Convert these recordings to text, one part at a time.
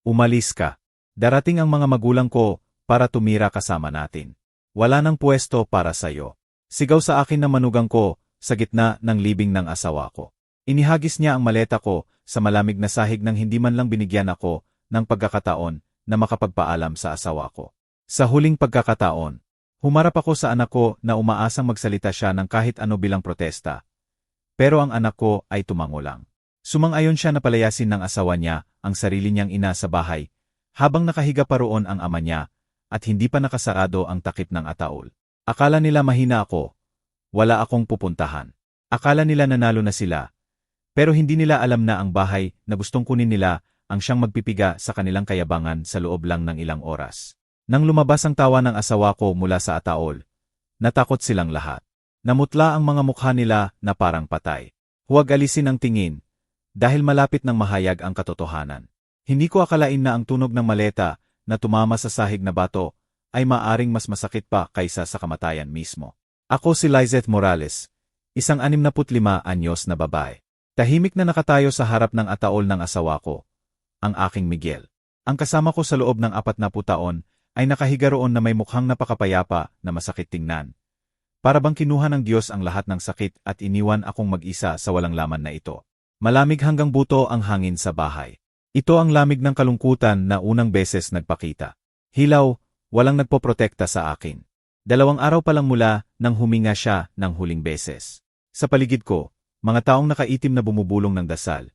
Umalis ka. Darating ang mga magulang ko para tumira kasama natin. Wala nang pwesto para sa'yo. Sigaw sa akin na manugang ko sa gitna ng libing ng asawa ko. Inihagis niya ang maleta ko sa malamig na sahig nang hindi man lang binigyan ako ng pagkakataon na makapagpaalam sa asawa ko. Sa huling pagkakataon, humarap ako sa anak ko na umaasang magsalita siya ng kahit ano bilang protesta. Pero ang anak ko ay tumango lang. Sumang-ayon siya na palayasin ng asawa niya ang sarili niyang ina sa bahay, habang nakahiga pa roon ang ama niya at hindi pa nakasarado ang takip ng ataol. Akala nila mahina ako. Wala akong pupuntahan. Akala nila nanalo na sila. Pero hindi nila alam na ang bahay na gustong kunin nila ang siyang magpipiga sa kanilang kayabangan sa loob lang ng ilang oras. Nang lumabas ang tawa ng asawa ko mula sa ataol, natakot silang lahat. Namutla ang mga mukha nila na parang patay. Huwag alisin ang tingin, dahil malapit ng mahayag ang katotohanan. Hindi ko akalain na ang tunog ng maleta na tumama sa sahig na bato ay maaring mas masakit pa kaysa sa kamatayan mismo. Ako si Lizeth Morales, isang 65 anyos na babae. Tahimik na nakatayo sa harap ng ataol ng asawa ko, ang aking Miguel. Ang kasama ko sa loob ng 40 taon ay nakahiga roon na may mukhang napakapayapa na masakit tingnan. Para bang kinuha ng Diyos ang lahat ng sakit at iniwan akong mag-isa sa walang laman na ito. Malamig hanggang buto ang hangin sa bahay. Ito ang lamig ng kalungkutan na unang beses nagpakita. Hilaw, walang nagpoprotekta sa akin. 2 araw pa lang mula nang huminga siya ng huling beses. Sa paligid ko, mga taong nakaitim na bumubulong ng dasal.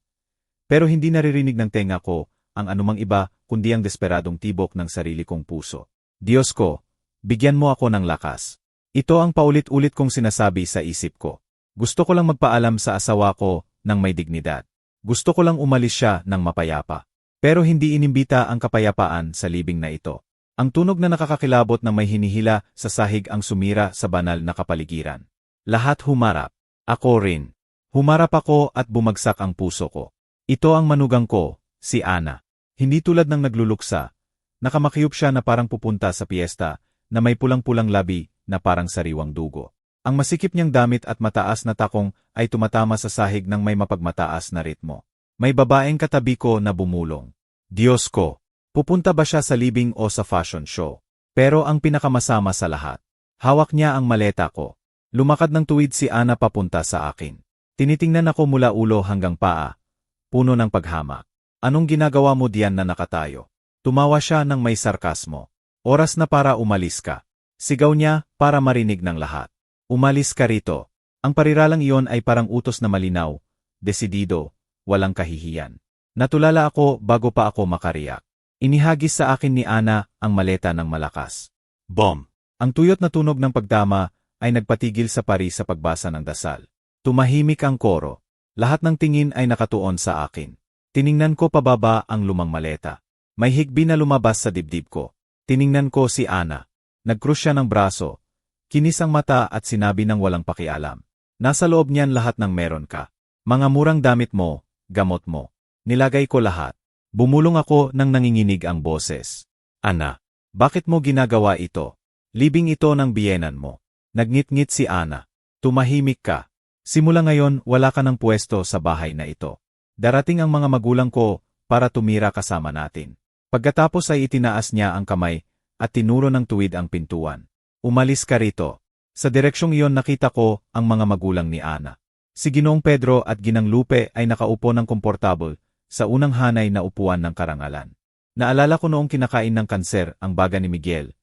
Pero hindi naririnig ng tenga ko ang anumang iba kundi ang desperadong tibok ng sarili kong puso. Diyos ko, bigyan mo ako ng lakas. Ito ang paulit-ulit kong sinasabi sa isip ko. Gusto ko lang magpaalam sa asawa ko ng may dignidad. Gusto ko lang umalis siya ng mapayapa. Pero hindi inimbita ang kapayapaan sa libing na ito. Ang tunog na nakakakilabot na may hinihila sa sahig ang sumira sa banal na kapaligiran. Lahat humarap. Ako rin. Humarap ako at bumagsak ang puso ko. Ito ang manugang ko, si Ana. Hindi tulad ng nagluluksa. Nakamakiyop siya na parang pupunta sa piyesta, na may pulang-pulang labi na parang sariwang dugo. Ang masikip niyang damit at mataas na takong ay tumatama sa sahig ng may mapagmataas na ritmo. May babaeng katabi ko na bumulong. Diyos ko, pupunta ba siya sa libing o sa fashion show? Pero ang pinakamasama sa lahat, hawak niya ang maleta ko. Lumakad ng tuwid si Ana papunta sa akin. Tinitingnan ako mula ulo hanggang paa, puno ng paghamak. Anong ginagawa mo diyan na nakatayo? Tumawa siya ng may sarkasmo. Oras na para umalis ka. Sigaw niya para marinig ng lahat. Umalis ka rito. Ang pariralang iyon ay parang utos na malinaw, desidido, walang kahihiyan. Natulala ako bago pa ako makariyak. Inihagis sa akin ni Ana ang maleta ng malakas. Bom! Ang tuyot na tunog ng pagdama ay nagpatigil sa pari sa pagbasa ng dasal. Tumahimik ang koro. Lahat ng tingin ay nakatuon sa akin. Tiningnan ko pababa ang lumang maleta. May higbi na lumabas sa dibdib ko. Tiningnan ko si Ana. Nagkrus siya ng braso. Kinis ang mata at sinabi ng walang pakialam. Nasa loob niyan lahat ng meron ka. Mga murang damit mo, gamot mo. Nilagay ko lahat. Bumulong ako nang nanginginig ang boses. Ana, bakit mo ginagawa ito? Libing ito ng biyenan mo. Nagngit-ngit si Ana. Tumahimik ka. Simula ngayon wala ka ng pwesto sa bahay na ito. Darating ang mga magulang ko para tumira kasama natin. Pagkatapos ay itinaas niya ang kamay at tinuro ng tuwid ang pintuan. Umalis ka rito. Sa direksyong iyon nakita ko ang mga magulang ni Ana. Si Ginoong Pedro at Ginang Lupe ay nakaupo ng komportable sa unang hanay na upuan ng karangalan. Naalala ko noong kinakain ng kanser ang baga ni Miguel.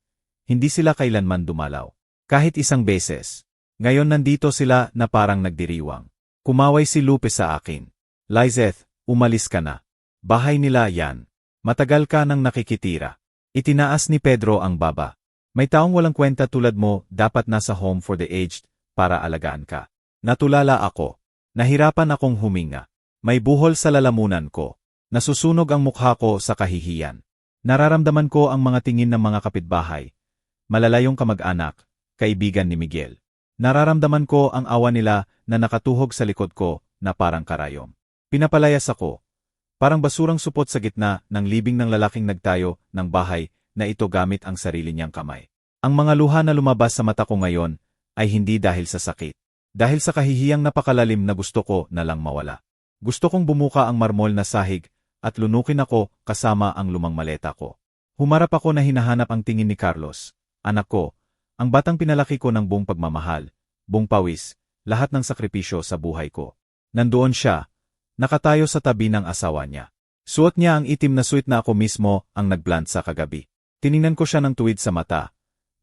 Hindi sila kailanman dumalaw. Kahit isang beses. Ngayon nandito sila na parang nagdiriwang. Kumaway si Lupe sa akin. Lizeth, umalis ka na. Bahay nila yan. Matagal ka nang nakikitira. Itinaas ni Pedro ang baba. May taong walang kwenta tulad mo dapat nasa home for the aged para alagaan ka. Natulala ako. Nahirapan akong huminga. May buhol sa lalamunan ko. Nasusunog ang mukha ko sa kahihiyan. Nararamdaman ko ang mga tingin ng mga kapitbahay. Malalayong kamag-anak, kaibigan ni Miguel. Nararamdaman ko ang awa nila na nakatuhog sa likod ko na parang karayom. Pinapalayas ako. Parang basurang supot sa gitna ng libing ng lalaking nagtayo ng bahay na ito gamit ang sarili niyang kamay. Ang mga luha na lumabas sa mata ko ngayon ay hindi dahil sa sakit. Dahil sa kahihiyang napakalalim na gusto ko na lang mawala. Gusto kong bumuka ang marmol na sahig at lunukin ako kasama ang lumang maleta ko. Humarap ako na hinahanap ang tingin ni Carlos. Anak ko, ang batang pinalaki ko ng buong pagmamahal, buong pawis, lahat ng sakripisyo sa buhay ko. Nandoon siya, nakatayo sa tabi ng asawa niya. Suot niya ang itim na suit na ako mismo ang nagblant sa kagabi. Tiningnan ko siya ng tuwid sa mata.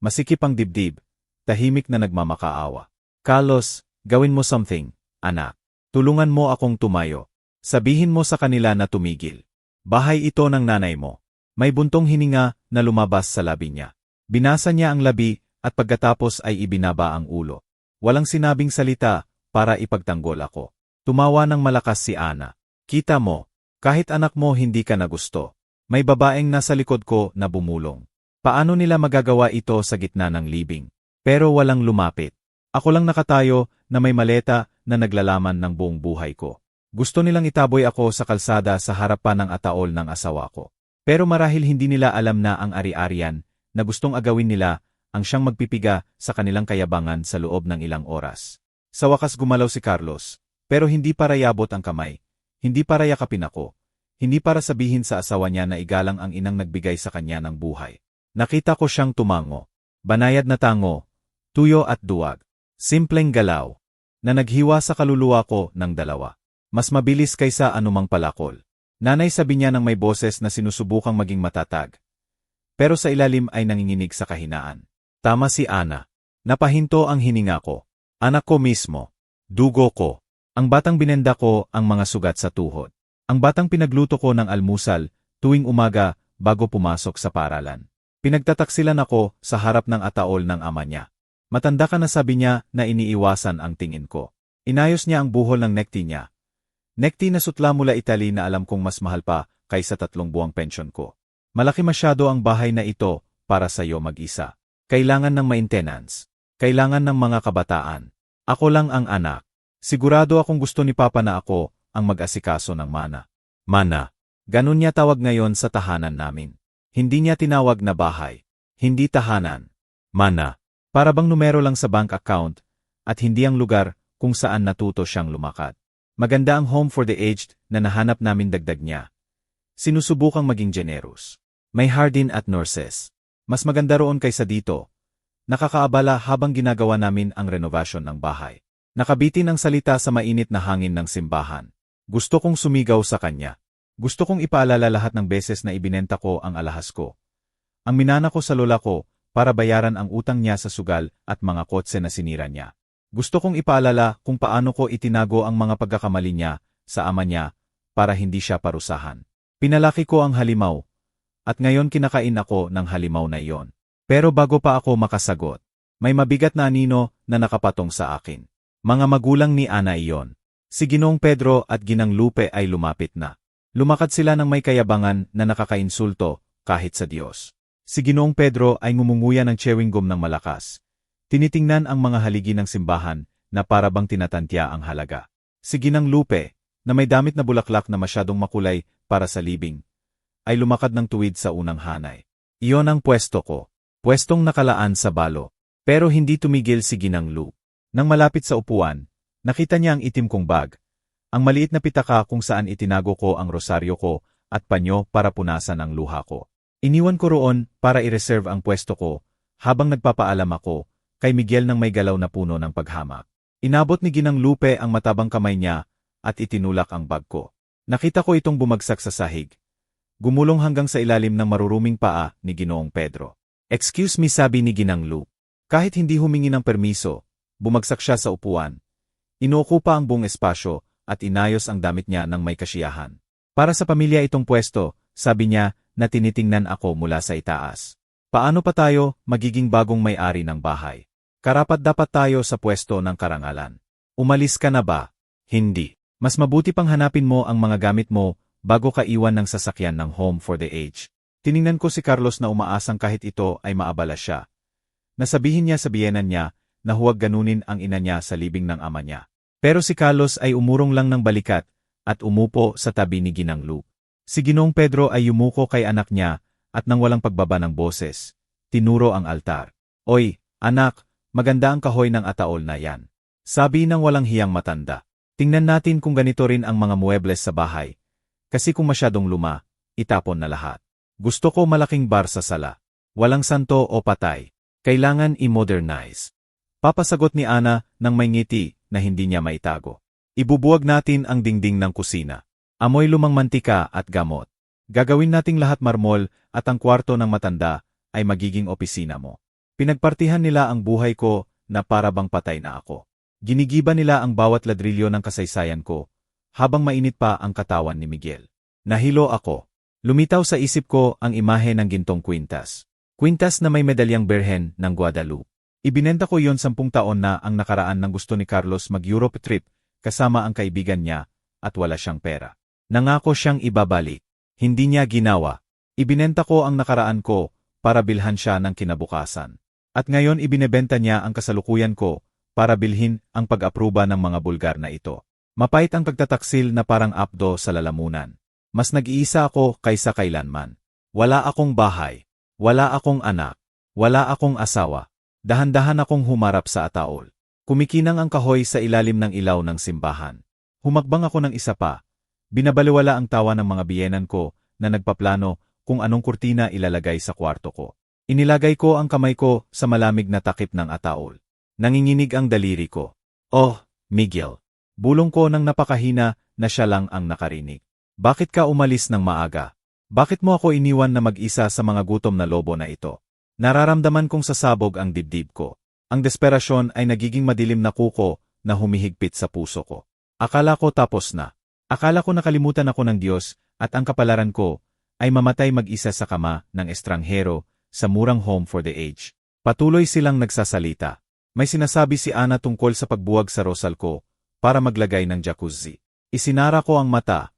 Masikip ang dibdib, tahimik na nagmamakaawa. Carlos, gawin mo something, anak. Tulungan mo akong tumayo. Sabihin mo sa kanila na tumigil. Bahay ito ng nanay mo. May buntong hininga na lumabas sa labi niya. Binasa niya ang labi at pagkatapos ay ibinaba ang ulo. Walang sinabing salita para ipagtanggol ako. Tumawa ng malakas si Ana. Kita mo, kahit anak mo hindi ka na gusto. May babaeng nasa likod ko na bumulong. Paano nila magagawa ito sa gitna ng libing? Pero walang lumapit. Ako lang nakatayo na may maleta na naglalaman ng buong buhay ko. Gusto nilang itaboy ako sa kalsada sa harapan ng ataol ng asawa ko. Pero marahil hindi nila alam na ang ari-arian na gustong agawin nila ang siyang magpipiga sa kanilang kayabangan sa loob ng ilang oras. Sa wakas gumalaw si Carlos, pero hindi para yabot ang kamay, hindi para yakapin ako, hindi para sabihin sa asawa niya na igalang ang inang nagbigay sa kanya ng buhay. Nakita ko siyang tumango, banayad na tango, tuyo at duwag. Simpleng galaw, na naghiwa sa kaluluwa ko ng dalawa. Mas mabilis kaysa anumang palakol. Nanay, sabi niya ng may boses na sinusubukang maging matatag. Pero sa ilalim ay nanginginig sa kahinaan. Tama si Ana. Napahinto ang hininga ko. Anak ko mismo. Dugo ko. Ang batang binenda ko ang mga sugat sa tuhod. Ang batang pinagluto ko ng almusal tuwing umaga bago pumasok sa paaralan. Pinagtataksilan ako sa harap ng ataol ng ama niya. Matanda ka na, sabi niya na iniiwasan ang tingin ko. Inayos niya ang buhol ng nekti niya. Nekti na sutla mula Italy na alam kong mas mahal pa kaysa 3 buwang pensyon ko. Malaki masyado ang bahay na ito para sa iyo mag-isa. Kailangan ng maintenance. Kailangan ng mga kabataan. Ako lang ang anak. Sigurado akong gusto ni Papa na ako ang mag-asikaso ng mana. Mana. Ganun niya tawag ngayon sa tahanan namin. Hindi niya tinawag na bahay. Hindi tahanan. Mana. Para bang numero lang sa bank account, at hindi ang lugar kung saan natuto siyang lumakad. Maganda ang home for the aged na nahanap namin, dagdag niya. Sinusubukang maging generous. May hardin at nurses. Mas maganda roon kaysa dito. Nakakaabala habang ginagawa namin ang renovasyon ng bahay. Nakabitin ang salita sa mainit na hangin ng simbahan. Gusto kong sumigaw sa kanya. Gusto kong ipaalala lahat ng beses na ibinenta ko ang alahas ko. Ang minana ko sa lola ko, para bayaran ang utang niya sa sugal at mga kotse na sinira niya. Gusto kong ipaalala kung paano ko itinago ang mga pagkakamali niya sa ama niya para hindi siya parusahan. Pinalaki ko ang halimaw, at ngayon kinakain ako ng halimaw na iyon. Pero bago pa ako makasagot, may mabigat na anino na nakapatong sa akin. Mga magulang ni Ana iyon. Si Ginoong Pedro at Ginang Lupe ay lumapit na. Lumakad sila ng may kayabangan na nakakainsulto kahit sa Diyos. Si Ginoong Pedro ay ngumunguya ng chewing gum ng malakas. Tinitingnan ang mga haligi ng simbahan na para bang tinatantya ang halaga. Si Ginang Lupe, na may damit na bulaklak na masyadong makulay para sa libing, ay lumakad ng tuwid sa unang hanay. Iyon ang pwesto ko. Pwestong nakalaan sa balo. Pero hindi tumigil si Ginang Lu. Nang malapit sa upuan, nakita niya ang itim kong bag, ang maliit na pitaka kung saan itinago ko ang rosaryo ko at panyo para punasan ang luha ko. Iniwan ko roon para i-reserve ang pwesto ko habang nagpapaalam ako kay Miguel ng may galaw na puno ng paghamak. Inabot ni Ginang Lupe ang matabang kamay niya at itinulak ang bag ko. Nakita ko itong bumagsak sa sahig. Gumulong hanggang sa ilalim ng maruruming paa ni Ginoong Pedro. Excuse me, sabi ni Ginang Lu. Kahit hindi humingi ng permiso, bumagsak siya sa upuan. Inuukupa ang buong espasyo at inayos ang damit niya ng may kasiyahan. Para sa pamilya itong pwesto, sabi niya, na tinitingnan ako mula sa itaas. Paano pa tayo magiging bagong may-ari ng bahay? Karapat-dapat tayo sa pwesto ng karangalan. Umalis ka na ba? Hindi. Mas mabuti pang hanapin mo ang mga gamit mo bago ka iwan ng sasakyan ng home for the aged. Tiningnan ko si Carlos na umaasang kahit ito ay maabala siya. Nasabihin niya sa biyenan niya na huwag ganunin ang ina niya sa libing ng ama niya. Pero si Carlos ay umurong lang ng balikat at umupo sa tabi ni Ginang Lu. Si Ginoong Pedro ay yumuko kay anak niya at nang walang pagbaba ng boses, tinuro ang altar. Oy, anak, maganda ang kahoy ng ataol na yan. Sabi ng walang hiyang matanda. Tingnan natin kung ganito rin ang mga muebles sa bahay. Kasi kung masyadong luma, itapon na lahat. Gusto ko malaking bar sa sala. Walang santo o patay. Kailangan i-modernize. Papasagot ni Ana nang may ngiti na hindi niya maitago. Ibubuwag natin ang dingding ng kusina. Amoy lumang mantika at gamot. Gagawin nating lahat marmol at ang kwarto ng matanda ay magiging opisina mo. Pinagpartihan nila ang buhay ko na para bang patay na ako. Ginigiba nila ang bawat ladrilyo ng kasaysayan ko habang mainit pa ang katawan ni Miguel. Nahilo ako. Lumitaw sa isip ko ang imahe ng gintong kwintas. Kwintas na may medalyang Berhen ng Guadalupe. Ibinenta ko yon 10 taon na ang nakaraan nang gusto ni Carlos mag-Europe trip kasama ang kaibigan niya at wala siyang pera. Nangako siyang ibabalik. Hindi niya ginawa. Ibinenta ko ang nakaraan ko para bilhan siya ng kinabukasan. At ngayon ibinebenta niya ang kasalukuyan ko para bilhin ang pag-apruba ng mga bulgar na ito. Mapait ang pagtataksil na parang apdo sa lalamunan. Mas nag-iisa ako kaysa kailanman. Wala akong bahay. Wala akong anak. Wala akong asawa. Dahan-dahan akong humarap sa ataol. Kumikinang ang kahoy sa ilalim ng ilaw ng simbahan. Humakbang ako ng isa pa. Binabaliwala ang tawa ng mga biyenan ko na nagpaplano kung anong kurtina ilalagay sa kwarto ko. Inilagay ko ang kamay ko sa malamig na takip ng ataol. Nanginginig ang daliri ko. Oh, Miguel. Bulong ko nang napakahina na siya lang ang nakarinig. Bakit ka umalis ng maaga? Bakit mo ako iniwan na mag-isa sa mga gutom na lobo na ito? Nararamdaman kong sasabog ang dibdib ko. Ang desperasyon ay nagiging madilim na kuko na humihigpit sa puso ko. Akala ko tapos na. Akala ko nakalimutan ako ng Diyos at ang kapalaran ko ay mamatay mag-isa sa kama ng estranghero sa murang home for the aged. Patuloy silang nagsasalita. May sinasabi si Ana tungkol sa pagbuwag sa rosal ko para maglagay ng jacuzzi. Isinara ko ang mata.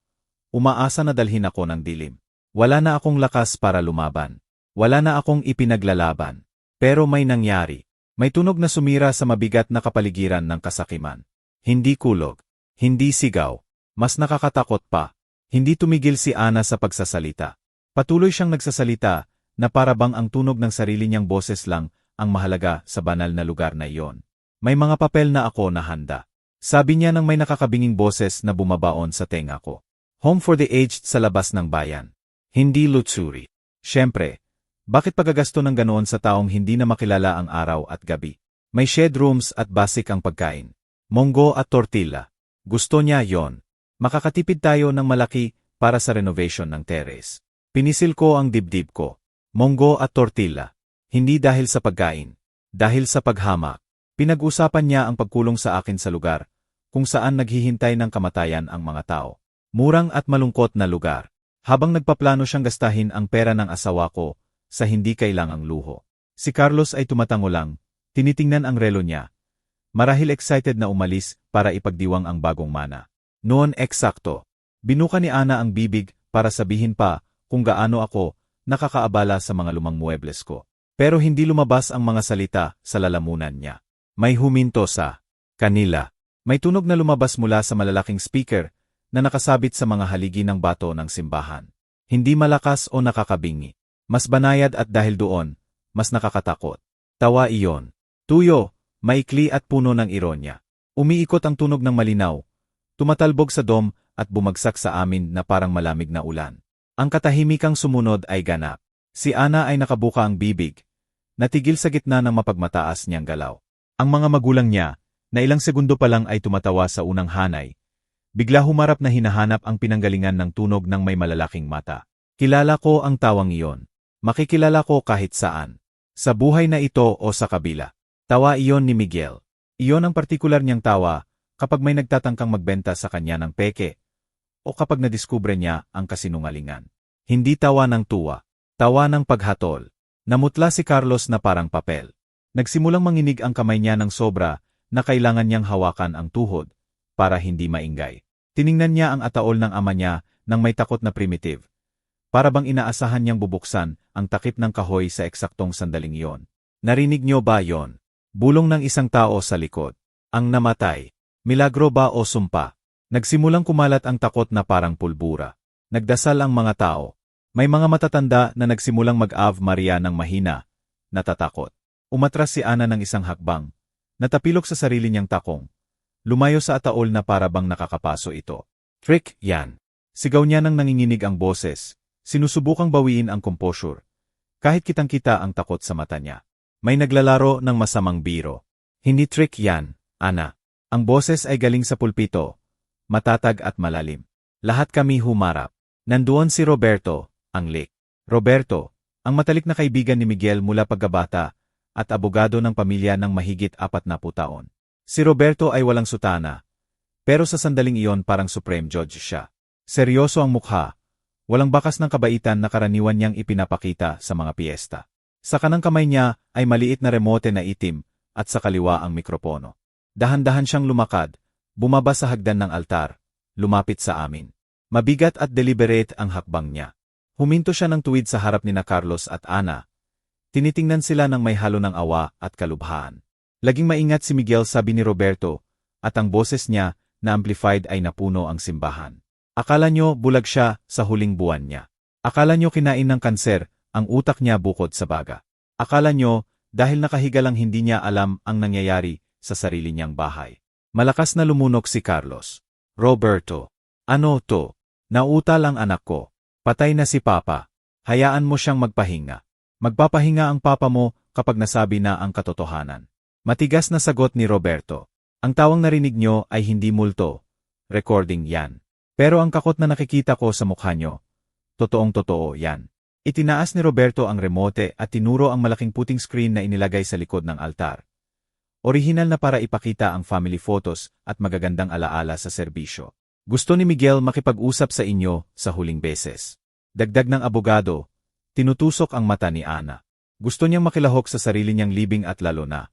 Umaasa na dalhin ako ng dilim. Wala na akong lakas para lumaban. Wala na akong ipinaglalaban. Pero may nangyari. May tunog na sumira sa mabigat na kapaligiran ng kasakiman. Hindi kulog. Hindi sigaw. Mas nakakatakot pa. Hindi tumigil si Ana sa pagsasalita. Patuloy siyang nagsasalita na para bang ang tunog ng sarili niyang boses lang ang mahalaga sa banal na lugar na iyon. May mga papel na ako na handa. Sabi niya nang may nakakabinging boses na bumabaon sa tenga ko. Home for the aged sa labas ng bayan. Hindi lutsuri. Siyempre, bakit pagagasto ng ganoon sa taong hindi na makilala ang araw at gabi? May shed rooms at basic ang pagkain. Monggo at tortilla. Gusto niya yon. Makakatipid tayo ng malaki para sa renovation ng terrace. Pinisil ko ang dibdib ko. Monggo at tortilla. Hindi dahil sa pagkain. Dahil sa paghamak. Pinag-usapan niya ang pagkulong sa akin sa lugar, kung saan naghihintay ng kamatayan ang mga tao. Murang at malungkot na lugar. Habang nagpaplano siyang gastahin ang pera ng asawa ko sa hindi kailangang luho. Si Carlos ay tumatango lang, tinitingnan ang relo niya. Marahil excited na umalis para ipagdiwang ang bagong mana. Noon eksakto. Binuka ni Ana ang bibig para sabihin pa kung gaano ako nakakaabala sa mga lumang muebles ko. Pero hindi lumabas ang mga salita sa lalamunan niya. May huminto sa kanila. May tunog na lumabas mula sa malalaking speaker na nakasabit sa mga haligi ng bato ng simbahan. Hindi malakas o nakakabingi. Mas banayad at dahil doon, mas nakakatakot. Tawa iyon. Tuyo, maikli at puno ng ironya. Umiikot ang tunog ng malinaw. Tumatalbog sa dome at bumagsak sa amin na parang malamig na ulan. Ang katahimikang sumunod ay ganap. Si Ana ay nakabuka ang bibig. Natigil sa gitna ng mapagmataas niyang galaw. Ang mga magulang niya, na ilang segundo pa lang ay tumatawa sa unang hanay, bigla humarap na hinahanap ang pinanggalingan ng tunog ng may malalaking mata. Kilala ko ang tawang iyon. Makikilala ko kahit saan. Sa buhay na ito o sa kabila. Tawa iyon ni Miguel. Iyon ang partikular niyang tawa kapag may nagtatangkang magbenta sa kanya ng peke o kapag nadiskubre niya ang kasinungalingan. Hindi tawa ng tuwa. Tawa ng paghatol. Namutla si Carlos na parang papel. Nagsimulang manginig ang kamay niya ng sobra na kailangan niyang hawakan ang tuhod para hindi maingay. Tiningnan niya ang ataol ng ama niya nang may takot na primitive. Para bang inaasahan niyang bubuksan ang takip ng kahoy sa eksaktong sandaling iyon. Narinig niyo ba yon? Bulong ng isang tao sa likod. Ang namatay. Milagro ba o sumpa? Nagsimulang kumalat ang takot na parang pulbura. Nagdasal ang mga tao. May mga matatanda na nagsimulang mag-Ave Maria ng mahina, natatakot. Umatras si Ana ng isang hakbang. Natapilok sa sarili niyang takong. Lumayo sa ataol na para bang nakakapaso ito. Trick yan. Sigaw niya nang nanginginig ang boses, sinusubukang bawiin ang composure. Kahit kitang-kita ang takot sa mata niya. May naglalaro ng masamang biro. Hindi trick yan, Ana. Ang boses ay galing sa pulpito, matatag at malalim. Lahat kami humarap. Nandoon si Roberto, ang lik. Roberto, ang matalik na kaibigan ni Miguel mula pagkabata, at abogado ng pamilya ng mahigit 40 taon. Si Roberto ay walang sutana, pero sa sandaling iyon parang Supreme Judge siya. Seryoso ang mukha, walang bakas ng kabaitan na karaniwan niyang ipinapakita sa mga piyesta. Sa kanang kamay niya ay maliit na remote na itim at sa kaliwa ang mikropono. Dahan-dahan siyang lumakad, bumaba sa hagdan ng altar, lumapit sa amin. Mabigat at deliberate ang hakbang niya. Huminto siya ng tuwid sa harap ni na Carlos at Ana. Tinitingnan sila ng may halo ng awa at kalubhaan. Laging maingat si Miguel, sabi ni Roberto, at ang boses niya na amplified ay napuno ang simbahan. Akala nyo bulag siya sa huling buwan niya. Akala nyo kinain ng kanser ang utak niya bukod sa baga. Akala nyo dahil nakahiga lang hindi niya alam ang nangyayari sa sarili niyang bahay. Malakas na lumunok si Carlos. Roberto, ano to? Nauutal ang anak ko. Patay na si Papa. Hayaan mo siyang magpahinga. Magpapahinga ang papa mo kapag nasabi na ang katotohanan. Matigas na sagot ni Roberto. Ang tawang narinig nyo ay hindi multo. Recording yan. Pero ang kakot na nakikita ko sa mukha nyo, totoong-totoo yan. Itinaas ni Roberto ang remote at tinuro ang malaking puting screen na inilagay sa likod ng altar. Orihinal na para ipakita ang family photos at magagandang alaala sa serbisyo. Gusto ni Miguel makipag-usap sa inyo sa huling beses. Dagdag ng abogado, tinutusok ang mata ni Ana. Gusto niyang makilahok sa sarili niyang libing at lalo na.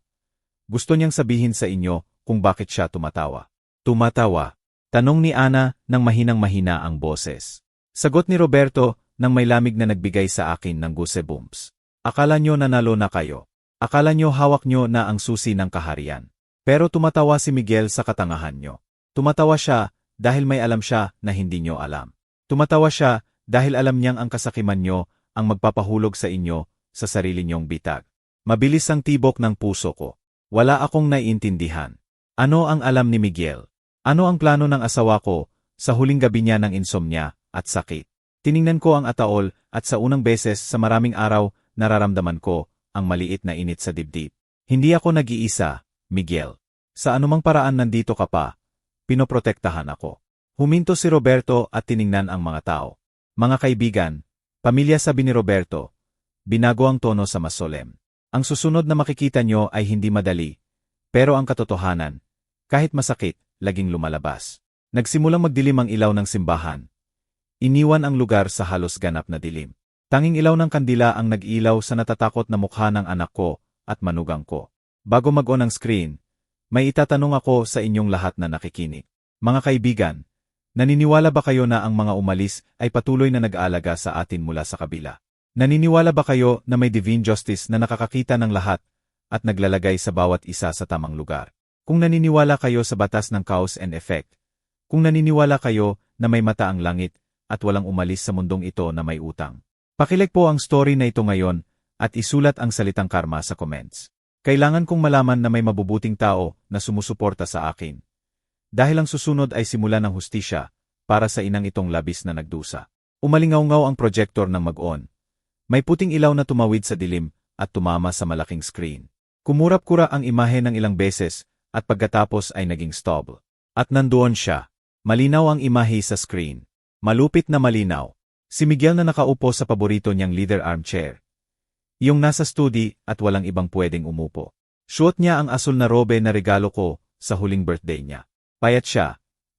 Gusto niyang sabihin sa inyo kung bakit siya tumatawa. Tumatawa? Tanong ni Ana nang mahinang-mahina ang boses. Sagot ni Roberto nang may lamig na nagbigay sa akin ng goosebumps. Akala nyo nanalo na kayo. Akala nyo hawak nyo na ang susi ng kaharian. Pero tumatawa si Miguel sa katangahan nyo. Tumatawa siya dahil may alam siya na hindi nyo alam. Tumatawa siya dahil alam niyang ang kasakiman nyo ang magpapahulog sa inyo sa sarili nyong bitag. Mabilis ang tibok ng puso ko. Wala akong naiintindihan. Ano ang alam ni Miguel? Ano ang plano ng asawa ko sa huling gabi niya ng insomnia at sakit? Tiningnan ko ang ataol at sa unang beses sa maraming araw nararamdaman ko ang maliit na init sa dibdib. Hindi ako nag-iisa, Miguel. Sa anumang paraan nandito ka pa, pinoprotektahan ako. Huminto si Roberto at tiningnan ang mga tao. Mga kaibigan, pamilya, sabi ni Roberto. Binago ang tono sa mas solemn. Ang susunod na makikita nyo ay hindi madali, pero ang katotohanan, kahit masakit, laging lumalabas. Nagsimulang magdilim ang ilaw ng simbahan. Iniwan ang lugar sa halos ganap na dilim. Tanging ilaw ng kandila ang nag-ilaw sa natatakot na mukha ng anak ko at manugang ko. Bago mag-on ang screen, may itatanong ako sa inyong lahat na nakikinig. Mga kaibigan, naniniwala ba kayo na ang mga umalis ay patuloy na nag-aalaga sa atin mula sa kabila? Naniniwala ba kayo na may divine justice na nakakakita ng lahat at naglalagay sa bawat isa sa tamang lugar? Kung naniniwala kayo sa batas ng cause and effect, kung naniniwala kayo na may mata ang langit at walang umalis sa mundong ito na may utang, pakilike po ang story na ito ngayon at isulat ang salitang karma sa comments. Kailangan kong malaman na may mabubuting tao na sumusuporta sa akin. Dahil ang susunod ay simula ng hustisya para sa inang itong labis na nagdusa. Umalingaw-ngaw ang projector ng mag-on. May puting ilaw na tumawid sa dilim at tumama sa malaking screen. Kumurap-kura ang imahe ng ilang beses at pagkatapos ay naging stable. At nandoon siya. Malinaw ang imahe sa screen. Malupit na malinaw. Si Miguel na nakaupo sa paborito niyang leather armchair. Iyong nasa studi at walang ibang pwedeng umupo. Suot niya ang asul na robe na regalo ko sa huling birthday niya. Payat siya.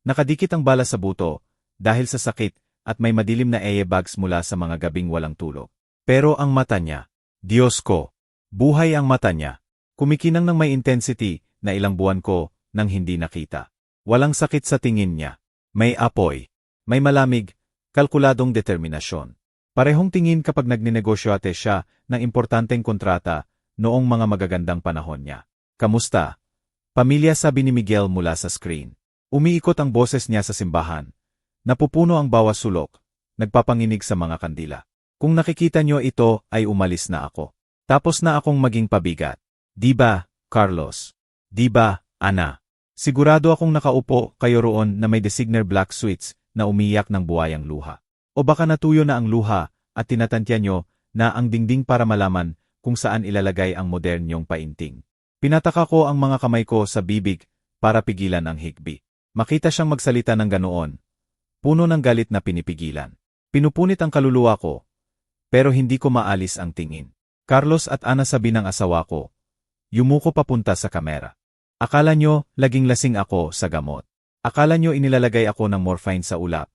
Nakadikit ang bala sa buto dahil sa sakit at may madilim na bags mula sa mga gabing walang tulog. Pero ang mata niya, Diyos ko, buhay ang mata niya. Kumikinang ng may intensity na ilang buwan ko nang hindi nakita. Walang sakit sa tingin niya. May apoy. May malamig, kalkuladong determinasyon. Parehong tingin kapag nagninegosyoate siya ng importanteng kontrata noong mga magagandang panahon niya. Kamusta? Pamilya, sabi ni Miguel mula sa screen. Umiikot ang boses niya sa simbahan. Napupuno ang bawas sulok, nagpapanginig sa mga kandila. Kung nakikita niyo ito ay umalis na ako. Tapos na akong maging pabigat. Di ba, Carlos? Di ba, Ana? Sigurado akong nakaupo kayo roon na may designer black suits na umiyak ng buwayang luha. O baka natuyo na ang luha at tinatantya nyo na ang dingding para malaman kung saan ilalagay ang modernyong painting. Pinataka ko ang mga kamay ko sa bibig para pigilan ang higbi. Makita siyang magsalita ng ganoon. Puno ng galit na pinipigilan. Pinupunit ang kaluluwa ko, pero hindi ko maalis ang tingin. Carlos at Ana, sabi ng asawa ko. Yumuko papunta sa kamera. Akala nyo laging lasing ako sa gamot. Akala nyo inilalagay ako ng morphine sa ulap.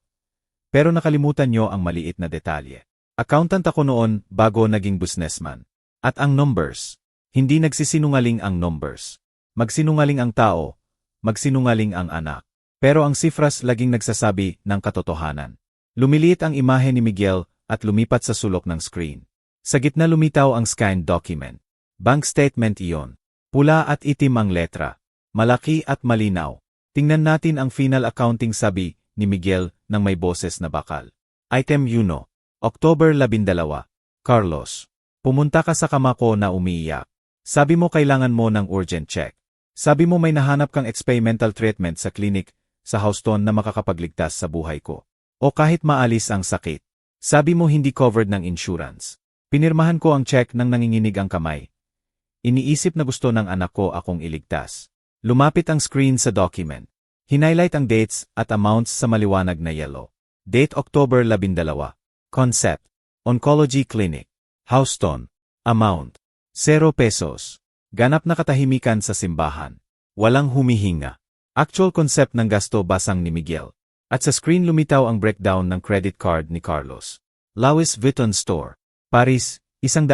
Pero nakalimutan nyo ang maliit na detalye. Accountant ako noon bago naging businessman. At ang numbers. Hindi nagsisinungaling ang numbers. Magsinungaling ang tao, magsinungaling ang anak. Pero ang sifras laging nagsasabi ng katotohanan. Lumiliit ang imahe ni Miguel at lumipat sa sulok ng screen. Sa gitna lumitaw ang scanned document. Bank statement iyon. Pula at itim ang letra. Malaki at malinaw. Tingnan natin ang final accounting, sabi ni Miguel nang may boses na bakal. Item 1. October 12. Carlos. Pumunta ka sa kama ko na umiiyak. Sabi mo kailangan mo ng urgent check. Sabi mo may nahanap kang experimental treatment sa clinic sa Houston na makakapagligtas sa buhay ko. O kahit maalis ang sakit. Sabi mo hindi covered ng insurance. Pinirmahan ko ang check nang nanginginig ang kamay. Iniisip na gusto ng anak ko akong iligtas. Lumapit ang screen sa document. Hinighlight ang dates at amounts sa maliwanag na yellow. Date October 12. Concept. Oncology Clinic. Houston. Amount. 0 pesos. Ganap na katahimikan sa simbahan. Walang humihinga. Actual concept ng gasto, basang ni Miguel. At sa screen lumitaw ang breakdown ng credit card ni Carlos. Louis Vuitton Store. Paris, 100,000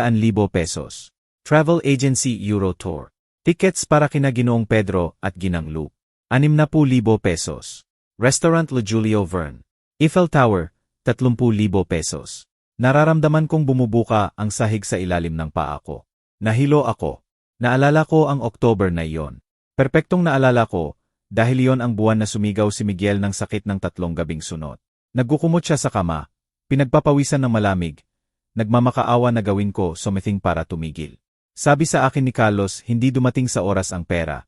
pesos. Travel Agency Euro Tour. Tickets para kina Ginoong Pedro at Ginang Luke. 60,000 pesos. Restaurant Le Julio Verne. Eiffel Tower, 30,000 pesos. Nararamdaman kong bumubuka ang sahig sa ilalim ng paa ko. Nahilo ako. Naalala ko ang October na iyon. Perpektong naalala ko, dahil iyon ang buwan na sumigaw si Miguel ng sakit ng 3 gabing sunod. Nagkukumot siya sa kama, pinagpapawisan ng malamig, nagmamakaawa na gawin ko something para tumigil. Sabi sa akin ni Carlos, hindi dumating sa oras ang pera.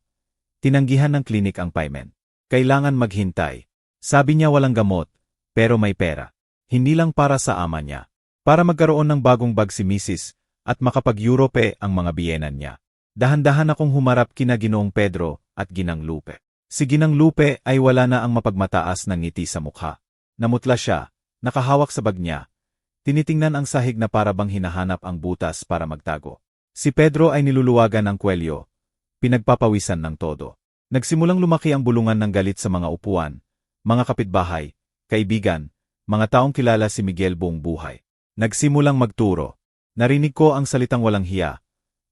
Tinanggihan ng klinik ang payment. Kailangan maghintay. Sabi niya walang gamot, pero may pera. Hindi lang para sa ama niya. Para magkaroon ng bagong bag si Mrs. at makapag-Europe ang mga biyenan niya. Dahan-dahan akong humarap kina Ginoong Pedro at Ginang Lupe. Si Ginang Lupe ay wala na ang mapagmataas na ngiti sa mukha. Namutla siya, nakahawak sa bag niya. Tinitingnan ang sahig na para bang hinahanap ang butas para magtago. Si Pedro ay niluluwagan ng kwelyo, pinagpapawisan ng todo. Nagsimulang lumaki ang bulungan ng galit sa mga upuan, mga kapitbahay, kaibigan, mga taong kilala si Miguel buong buhay. Nagsimulang magturo. Narinig ko ang salitang walang hiya,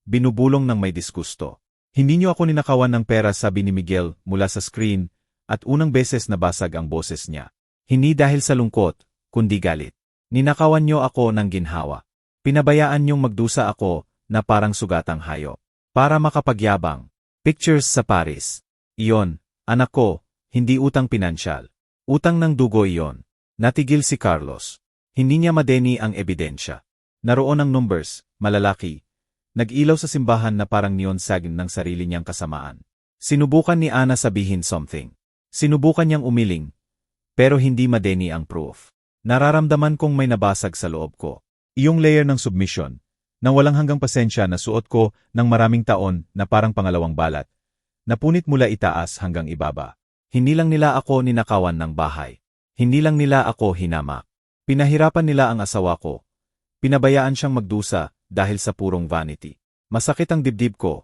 binubulong ng may disgusto. Hindi niyo ako ninakawan ng pera, sabi ni Miguel mula sa screen, at unang beses nabasag ang boses niya. Hindi dahil sa lungkot, kundi galit. Ninakawan niyo ako ng ginhawa. Pinabayaan niyong magdusa ako na parang sugatang hayop. Para makapagyabang. Pictures sa Paris. Iyon, anak ko, hindi utang pinansyal. Utang ng dugo iyon. Natigil si Carlos. Hindi niya madeni ang ebidensya. Naroon ang numbers, malalaki. Nag-ilaw sa simbahan na parang neon sign ng sarili niyang kasamaan. Sinubukan ni Ana sabihin something. Sinubukan niyang umiling. Pero hindi madeni ang proof. Nararamdaman kong may nabasag sa loob ko. Iyong layer ng submission. Nang walang hanggang pasensya na suot ko ng maraming taon na parang pangalawang balat. Napunit mula itaas hanggang ibaba. Hindi lang nila ako ninakawan ng bahay. Hindi lang nila ako hinamak. Pinahirapan nila ang asawa ko. Pinabayaan siyang magdusa dahil sa purong vanity. Masakit ang dibdib ko.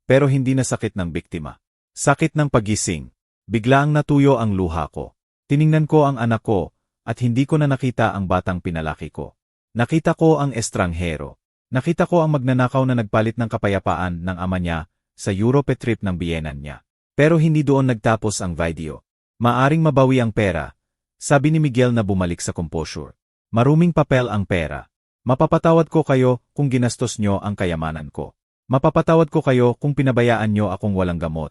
Pero hindi na sakit ng biktima. Sakit ng pagising. Biglaang natuyo ang luha ko. Tiningnan ko ang anak ko at hindi ko na nakita ang batang pinalaki ko. Nakita ko ang estranghero. Nakita ko ang magnanakaw na nagpalit ng kapayapaan ng ama niya sa Europe trip ng biyenan niya. Pero hindi doon nagtapos ang video. Maaring mabawi ang pera, sabi ni Miguel na bumalik sa composure. Maruming papel ang pera. Mapapatawad ko kayo kung ginastos nyo ang kayamanan ko. Mapapatawad ko kayo kung pinabayaan nyo akong walang gamot.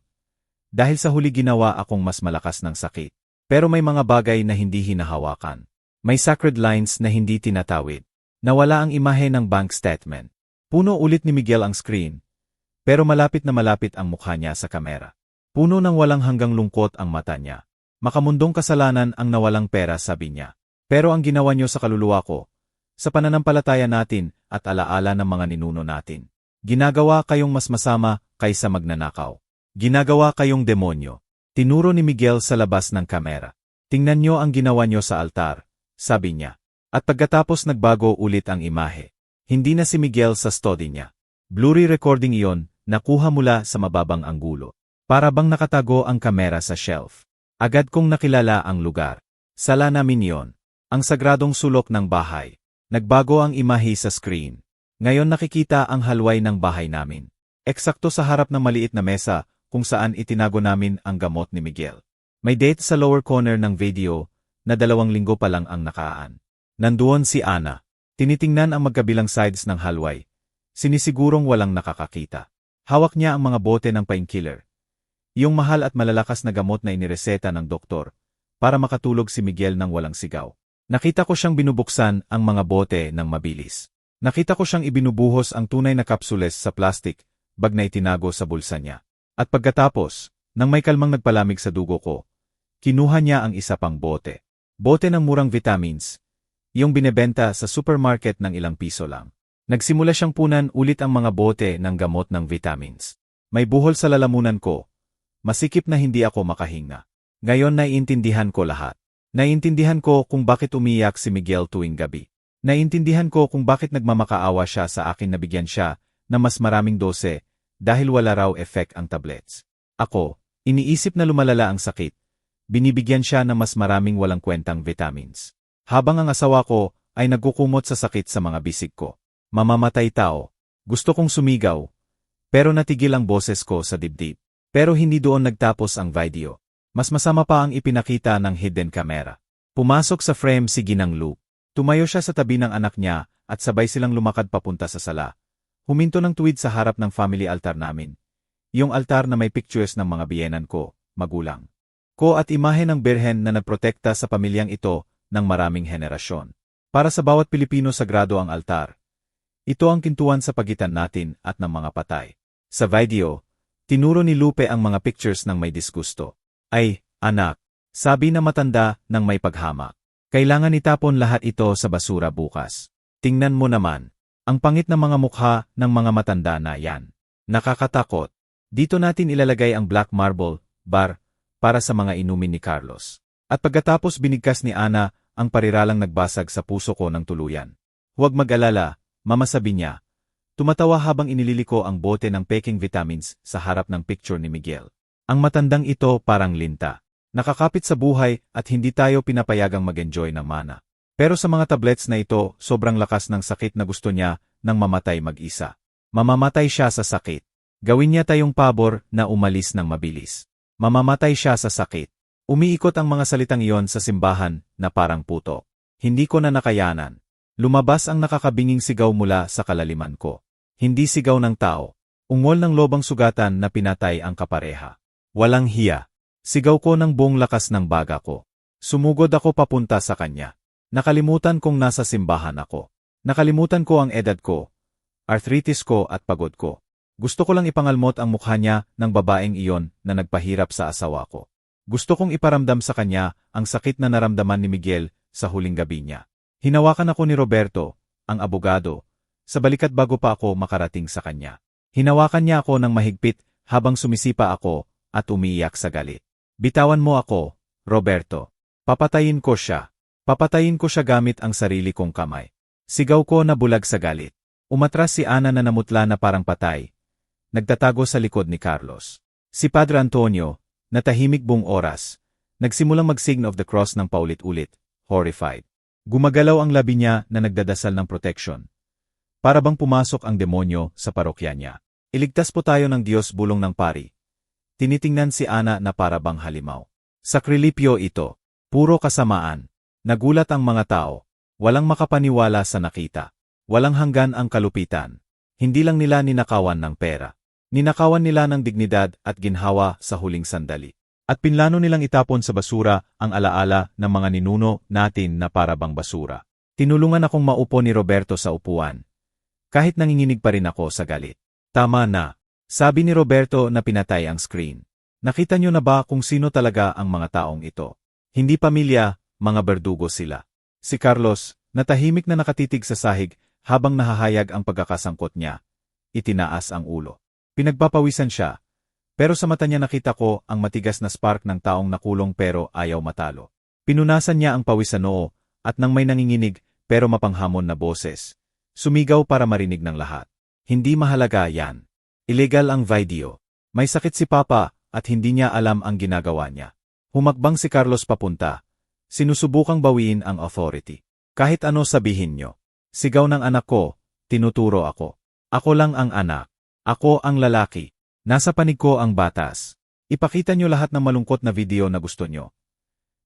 Dahil sa huli ginawa akong mas malakas ng sakit. Pero may mga bagay na hindi hinahawakan. May sacred lines na hindi tinatawid. Nawala ang imahe ng bank statement. Puno ulit ni Miguel ang screen. Pero malapit na malapit ang mukha niya sa kamera. Puno ng walang hanggang lungkot ang mata niya. Makamundong kasalanan ang nawalang pera, sabi niya. Pero ang ginawa niyo sa kaluluwa ko, sa pananampalataya natin at alaala ng mga ninuno natin. Ginagawa kayong mas masama kaysa magnanakaw. Ginagawa kayong demonyo. Tinuro ni Miguel sa labas ng kamera. Tingnan niyo ang ginawa niyo sa altar, sabi niya. At pagkatapos nagbago ulit ang imahe. Hindi na si Miguel sa study niya. Blurry recording iyon, nakuha mula sa mababang anggulo. Para bang nakatago ang kamera sa shelf. Agad kong nakilala ang lugar. Sala namin iyon. Ang sagradong sulok ng bahay. Nagbago ang imahe sa screen. Ngayon nakikita ang halway ng bahay namin. Eksakto sa harap ng maliit na mesa kung saan itinago namin ang gamot ni Miguel. May date sa lower corner ng video na 2 linggo pa lang ang nakaan. Nandoon si Ana. Tinitingnan ang magkabilang sides ng halway. Sinisigurong walang nakakakita. Hawak niya ang mga bote ng painkiller. Yung mahal at malalakas na gamot na inireseta ng doktor para makatulog si Miguel nang walang sigaw. Nakita ko siyang binubuksan ang mga bote ng mabilis. Nakita ko siyang ibinubuhos ang tunay na kapsules sa plastic bag na itinago sa bulsa niya. At pagkatapos, nang may kalmang nagpalamig sa dugo ko, kinuha niya ang isa pang bote. Bote ng murang vitamins, yung binebenta sa supermarket ng ilang piso lang. Nagsimula siyang punan ulit ang mga bote ng gamot ng vitamins. May buhol sa lalamunan ko. Masikip na hindi ako makahinga. Ngayon naiintindihan ko lahat. Naiintindihan ko kung bakit umiyak si Miguel tuwing gabi. Naiintindihan ko kung bakit nagmamakaawa siya sa akin na bigyan siya ng mas maraming dose dahil wala raw effect ang tablets. Ako, iniisip na lumalala ang sakit. Binibigyan siya ng mas maraming walang kwentang vitamins. Habang ang asawa ko ay nagkukumot sa sakit sa mga bisig ko. Mamamatay tao. Gusto kong sumigaw. Pero natigil ang boses ko sa dibdib. Pero hindi doon nagtapos ang video. Mas masama pa ang ipinakita ng hidden camera. Pumasok sa frame si Ginang Lu. Tumayo siya sa tabi ng anak niya at sabay silang lumakad papunta sa sala. Huminto ng tuwid sa harap ng family altar namin. Yung altar na may pictures ng mga biyenan ko, magulang ko at imahe ng birhen na nagprotekta sa pamilyang ito ng maraming henerasyon. Para sa bawat Pilipino sagrado ang altar. Ito ang kintuan sa pagitan natin at ng mga patay. Sa video, tinuro ni Lupe ang mga pictures ng may disgusto. Ay, anak, sabi na matanda ng may paghamak. Kailangan itapon lahat ito sa basura bukas. Tingnan mo naman, ang pangit na mga mukha ng mga matanda na yan. Nakakatakot. Dito natin ilalagay ang black marble bar para sa mga inumin ni Carlos. At pagkatapos binigkas ni Ana, ang pariralang nagbasag sa puso ko ng tuluyan. Huwag mag-alala, mama, sabi niya. Tumatawa habang inililiko ang bote ng peking vitamins sa harap ng picture ni Miguel. Ang matandang ito parang linta. Nakakapit sa buhay at hindi tayo pinapayagang mag-enjoy ng mana. Pero sa mga tablets na ito, sobrang lakas ng sakit na gusto niya nang mamatay mag-isa. Mamamatay siya sa sakit. Gawin niya tayong pabor na umalis ng mabilis. Mamamatay siya sa sakit. Umiikot ang mga salitang iyon sa simbahan na parang puto. Hindi ko na nakayanan. Lumabas ang nakakabinging sigaw mula sa kalaliman ko. Hindi sigaw ng tao. Ungol ng lobang sugatan na pinatay ang kapareha. Walang hiya. Sigaw ko ng buong lakas ng baga ko. Sumugod ako papunta sa kanya. Nakalimutan kong nasa simbahan ako. Nakalimutan ko ang edad ko, arthritis ko at pagod ko. Gusto ko lang ipangalmot ang mukha niya ng babaeng iyon na nagpahirap sa asawa ko. Gusto kong iparamdam sa kanya ang sakit na naramdaman ni Miguel sa huling gabi niya. Hinawakan ako ni Roberto, ang abogado, sa balikat bago pa ako makarating sa kanya. Hinawakan niya ako ng mahigpit habang sumisipa ako at umiiyak sa galit. Bitawan mo ako, Roberto. Papatayin ko siya. Papatayin ko siya gamit ang sarili kong kamay. Sigaw ko na bulag sa galit. Umatras si Ana na namutla na parang patay. Nagtatago sa likod ni Carlos. Si Padre Antonio, na tahimik buong oras, nagsimulang mag-sign of the cross ng paulit-ulit, horrified. Gumagalaw ang labi niya na nagdadasal ng protection. Para bang pumasok ang demonyo sa parokya niya. Iligtas po tayo ng Diyos, bulong ng pari. Tinitingnan si Ana na para bang halimaw. Sakrilipyo ito. Puro kasamaan. Nagulat ang mga tao. Walang makapaniwala sa nakita. Walang hanggan ang kalupitan. Hindi lang nila ninakawan ng pera. Ninakawan nila ng dignidad at ginhawa sa huling sandali. At pinlano nilang itapon sa basura ang alaala ng mga ninuno natin na para bang basura. Tinulungan akong maupo ni Roberto sa upuan. Kahit nanginginig pa rin ako sa galit. Tama na. Sabi ni Roberto na pinatay ang screen. Nakita niyo na ba kung sino talaga ang mga taong ito? Hindi pamilya, mga berdugo sila. Si Carlos, natahimik na nakatitig sa sahig habang nahahayag ang pagkakasangkot niya. Itinaas ang ulo. Pinagpapawisan siya. Pero sa mata niya nakita ko ang matigas na spark ng taong nakulong pero ayaw matalo. Pinunasan niya ang pawis sa noo at nang may nanginginig pero mapanghamon na boses. Sumigaw para marinig ng lahat. Hindi mahalaga yan. Illegal ang video. May sakit si Papa at hindi niya alam ang ginagawa niya. Humakbang si Carlos papunta. Sinusubukang bawiin ang authority. Kahit ano sabihin niyo. Sigaw ng anak ko, tinuturo ako. Ako lang ang anak. Ako ang lalaki. Nasa panig ko ang batas. Ipakita niyo lahat ng malungkot na video na gusto niyo.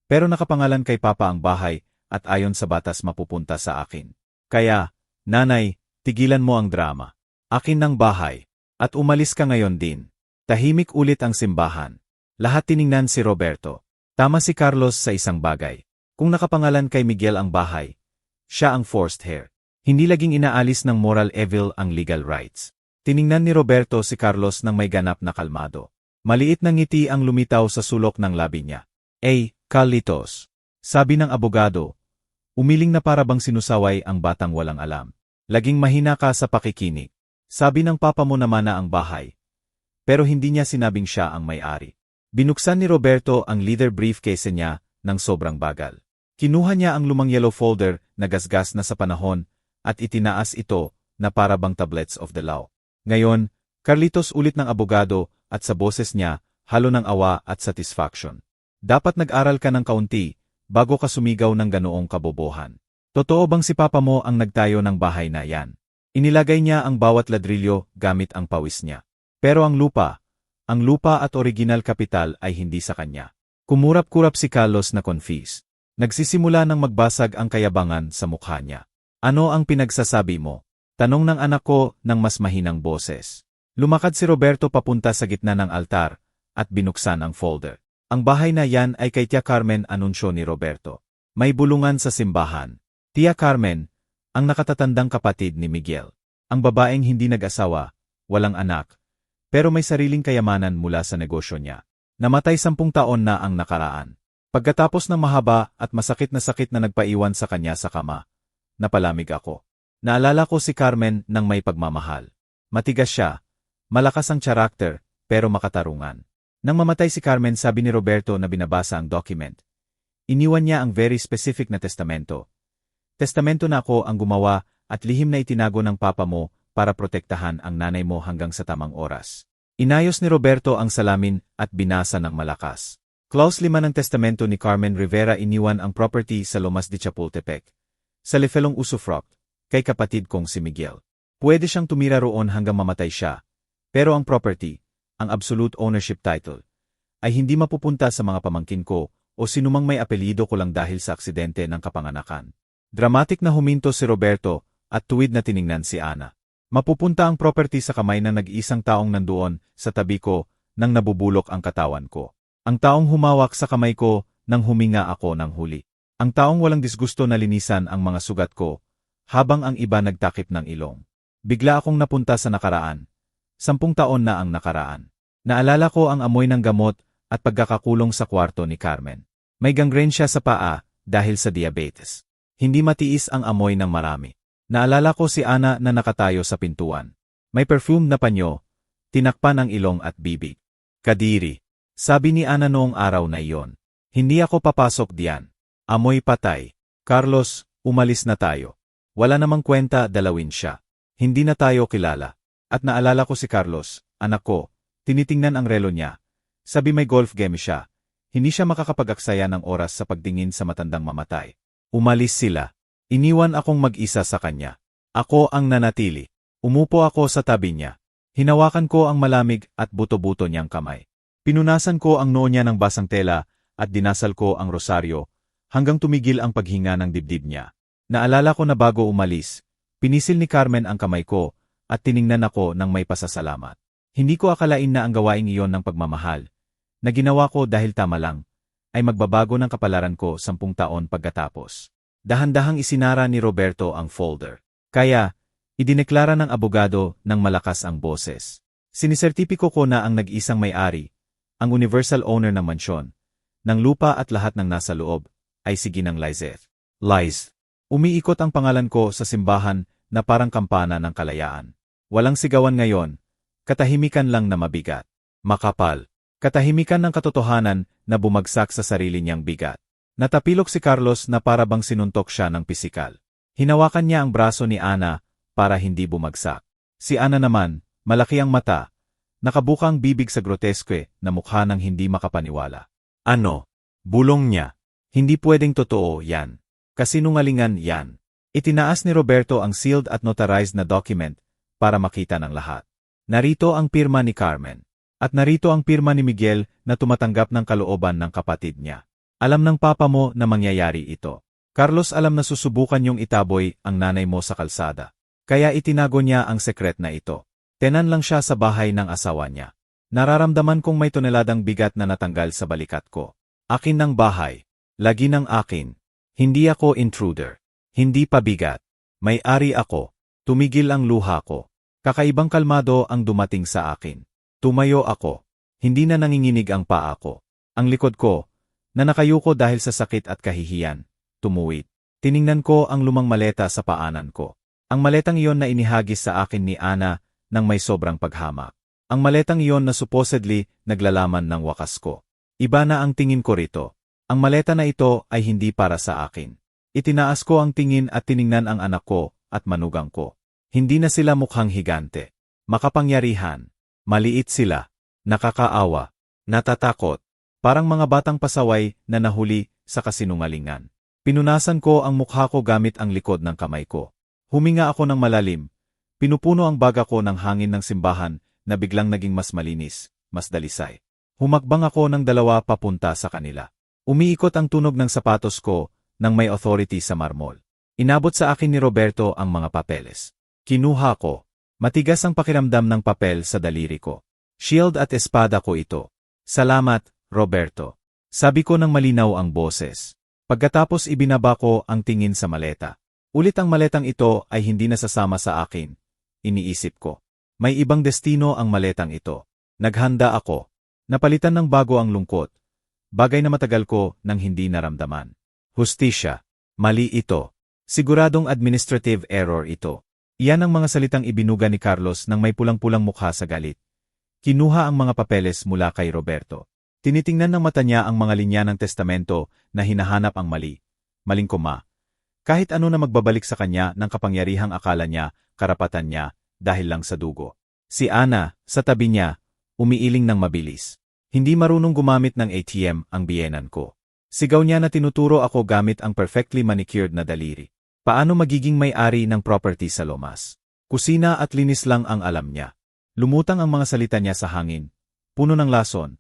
Pero nakapangalan kay Papa ang bahay at ayon sa batas mapupunta sa akin. Kaya, nanay, tigilan mo ang drama. Akin ng bahay. At umalis ka ngayon din. Tahimik ulit ang simbahan. Lahat tiningnan si Roberto. Tama si Carlos sa isang bagay. Kung nakapangalan kay Miguel ang bahay, siya ang forced heir. Hindi laging inaalis ng moral evil ang legal rights. Tiningnan ni Roberto si Carlos nang may ganap na kalmado. Maliit na ngiti ang lumitaw sa sulok ng labi niya. Carlitos. Sabi ng abogado. Umiling na para bang sinusaway ang batang walang alam. Laging mahina ka sa pakikinig. Sabi ng papa mo naman na ang bahay. Pero hindi niya sinabing siya ang may-ari. Binuksan ni Roberto ang leather briefcase niya ng sobrang bagal. Kinuha niya ang lumang yellow folder na gasgas na sa panahon at itinaas ito na para bang tablets of the law. Ngayon, Carlitos ulit ng abogado at sa boses niya, halo ng awa at satisfaction. Dapat nag-aral ka ng kaunti bago ka sumigaw ng ganoong kabobohan. Totoo bang si Papa mo ang nagtayo ng bahay na yan? Inilagay niya ang bawat ladrilyo gamit ang pawis niya. Pero ang lupa at original kapital ay hindi sa kanya. Kumurap-kurap si Carlos na confused. Nagsisimula ng magbasag ang kayabangan sa mukha niya. Ano ang pinagsasabi mo? Tanong ng anak ko ng mas mahinang boses. Lumakad si Roberto papunta sa gitna ng altar at binuksan ang folder. Ang bahay na yan ay kay Tia Carmen, anunsyo ni Roberto. May bulungan sa simbahan. Tia Carmen, ang nakatatandang kapatid ni Miguel. Ang babaeng hindi nag-asawa, walang anak, pero may sariling kayamanan mula sa negosyo niya. Namatay 10 taon na ang nakaraan. Pagkatapos ng mahaba at masakit na nagpaiwan sa kanya sa kama, napalamig ako. Naalala ko si Carmen nang may pagmamahal. Matigas siya, malakas ang karakter, pero makatarungan. Nang mamatay si Carmen, sabi ni Roberto na binabasa ang document. Iniwan niya ang very specific na testamento. Testamento na ako ang gumawa at lihim na itinago ng papa mo para protektahan ang nanay mo hanggang sa tamang oras. Inayos ni Roberto ang salamin at binasa ng malakas. Clause 5 ng testamento ni Carmen Rivera, iniwan ang property sa Lomas de Chapultepec, sa Lefelong Usufruct, kay kapatid kong si Miguel. Pwede siyang tumira roon hanggang mamatay siya, pero ang property, ang absolute ownership title, ay hindi mapupunta sa mga pamangkin ko o sinumang may apelyido ko lang dahil sa aksidente ng kapanganakan. Dramatic na huminto si Roberto at tuwid na tiningnan si Ana. Mapupunta ang property sa kamay ng nag-iisang taong nandoon sa tabi ko nang nabubulok ang katawan ko. Ang taong humawak sa kamay ko nang huminga ako ng huli. Ang taong walang disgusto na linisan ang mga sugat ko habang ang iba nagtakip ng ilong. Bigla akong napunta sa nakaraan. 10 taon na ang nakaraan. Naalala ko ang amoy ng gamot at pagkakakulong sa kwarto ni Carmen. May gangrene siya sa paa dahil sa diabetes. Hindi matiis ang amoy ng marami. Naalala ko si Ana na nakatayo sa pintuan. May perfume na panyo, tinakpan ang ilong at bibig. Kadiri. Sabi ni Ana noong araw na iyon. Hindi ako papasok diyan. Amoy patay. Carlos, umalis na tayo. Wala namang kwenta dalawin siya. Hindi na tayo kilala. At naalala ko si Carlos, anak ko, tinitingnan ang relo niya. Sabi may golf game siya. Hindi siya makakapag-aksaya ng oras sa pagtingin sa matandang mamatay. Umalis sila. Iniwan akong mag-isa sa kanya. Ako ang nanatili. Umupo ako sa tabi niya. Hinawakan ko ang malamig at buto-buto niyang kamay. Pinunasan ko ang noo niya ng basang tela at dinasal ko ang rosaryo hanggang tumigil ang paghinga ng dibdib niya. Naalala ko na bago umalis, pinisil ni Carmen ang kamay ko at tiningnan ako ng may pasasalamat. Hindi ko akalain na ang gawaing iyon ng pagmamahal, na ginawa ko dahil tama lang, ay magbabago ng kapalaran ko 10 taon pagkatapos. Dahan-dahang isinara ni Roberto ang folder. Kaya, idineklara ng abogado ng malakas ang boses. Sinisertipiko ko na ang nag-isang may-ari, ang universal owner ng mansyon, ng lupa at lahat ng nasa loob, ay si Ginang Lizeth. Liz. Umiikot ang pangalan ko sa simbahan na parang kampana ng kalayaan. Walang sigawan ngayon, katahimikan lang na mabigat. Makapal. Katahimikan ng katotohanan na bumagsak sa sarili niyang bigat. Natapilok si Carlos na para bang sinuntok siya ng pisikal. Hinawakan niya ang braso ni Ana para hindi bumagsak. Si Ana naman, malaki ang mata, nakabukang bibig sa groteske na mukha ng hindi makapaniwala. Ano? Bulong niya. Hindi pwedeng totoo yan. Kasinungalingan yan. Itinaas ni Roberto ang sealed at notarized na document para makita ng lahat. Narito ang pirma ni Carmen. At narito ang pirma ni Miguel na tumatanggap ng kalooban ng kapatid niya. Alam ng papa mo na mangyayari ito. Carlos, alam na susubukan yung itaboy ang nanay mo sa kalsada. Kaya itinago niya ang sekret na ito. Tenan lang siya sa bahay ng asawa niya. Nararamdaman kong may toneladang bigat na natanggal sa balikat ko. Akin ng bahay. Lagi ng akin. Hindi ako intruder. Hindi pabigat. May-ari ako. Tumigil ang luha ko. Kakaibang kalmado ang dumating sa akin. Tumayo ako. Hindi na nanginginig ang paa ko. Ang likod ko, na nakayuko dahil sa sakit at kahihiyan, tumuwid. Tiningnan ko ang lumang maleta sa paanan ko. Ang maletang iyon na inihagis sa akin ni Ana nang may sobrang paghamak. Ang maletang iyon na supposedly naglalaman ng wakas ko. Iba na ang tingin ko rito. Ang maleta na ito ay hindi para sa akin. Itinaas ko ang tingin at tiningnan ang anak ko at manugang ko. Hindi na sila mukhang higante. Makapangyarihan. Maliit sila. Nakakaawa. Natatakot. Parang mga batang pasaway na nahuli sa kasinungalingan. Pinunasan ko ang mukha ko gamit ang likod ng kamay ko. Huminga ako ng malalim. Pinupuno ang baga ko ng hangin ng simbahan na biglang naging mas malinis, mas dalisay. Humakbang ako ng dalawa papunta sa kanila. Umiikot ang tunog ng sapatos ko nang may authority sa marmol. Inabot sa akin ni Roberto ang mga papeles. Kinuha ko. Matigas ang pakiramdam ng papel sa daliri ko. Shield at espada ko ito. Salamat, Roberto. Sabi ko ng malinaw ang boses. Pagkatapos ibinaba ko ang tingin sa maleta. Ulit ang maletang ito ay hindi nasasama sa akin. Iniisip ko. May ibang destino ang maletang ito. Naghanda ako. Napalitan ng bago ang lungkot. Bagay na matagal ko nang hindi naramdaman. Hustisya. Mali ito. Siguradong administrative error ito. Iyan ang mga salitang ibinuga ni Carlos nang may pulang-pulang mukha sa galit. Kinuha ang mga papeles mula kay Roberto. Tinitingnan ng mata niya ang mga linya ng testamento na hinahanap ang mali. Maling koma. Kahit ano na magbabalik sa kanya ng kapangyarihang akala niya, karapatan niya, dahil lang sa dugo. Si Ana, sa tabi niya, umiiling ng mabilis. Hindi marunong gumamit ng ATM ang biyenan ko. Sigaw niya na tinuturo ako gamit ang perfectly manicured na daliri. Paano magiging may-ari ng property sa Lomas? Kusina at linis lang ang alam niya. Lumutang ang mga salita niya sa hangin. Puno ng lason.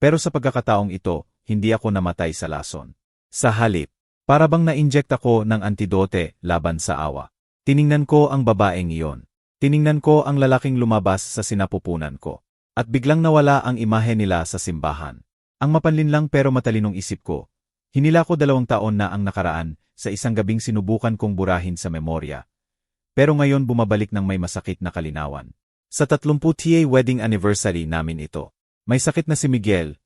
Pero sa pagkakataong ito, hindi ako namatay sa lason. Sa halip, para bang na-inject ako ng antidote laban sa awa. Tiningnan ko ang babaeng iyon. Tiningnan ko ang lalaking lumabas sa sinapupunan ko. At biglang nawala ang imahe nila sa simbahan. Ang mapanlinlang pero matalinong isip ko. Hinila ko 2 taon na ang nakaraan sa isang gabing sinubukan kong burahin sa memorya. Pero ngayon bumabalik ng may masakit na kalinawan. Sa 30th wedding anniversary namin ito. May sakit na si Miguel,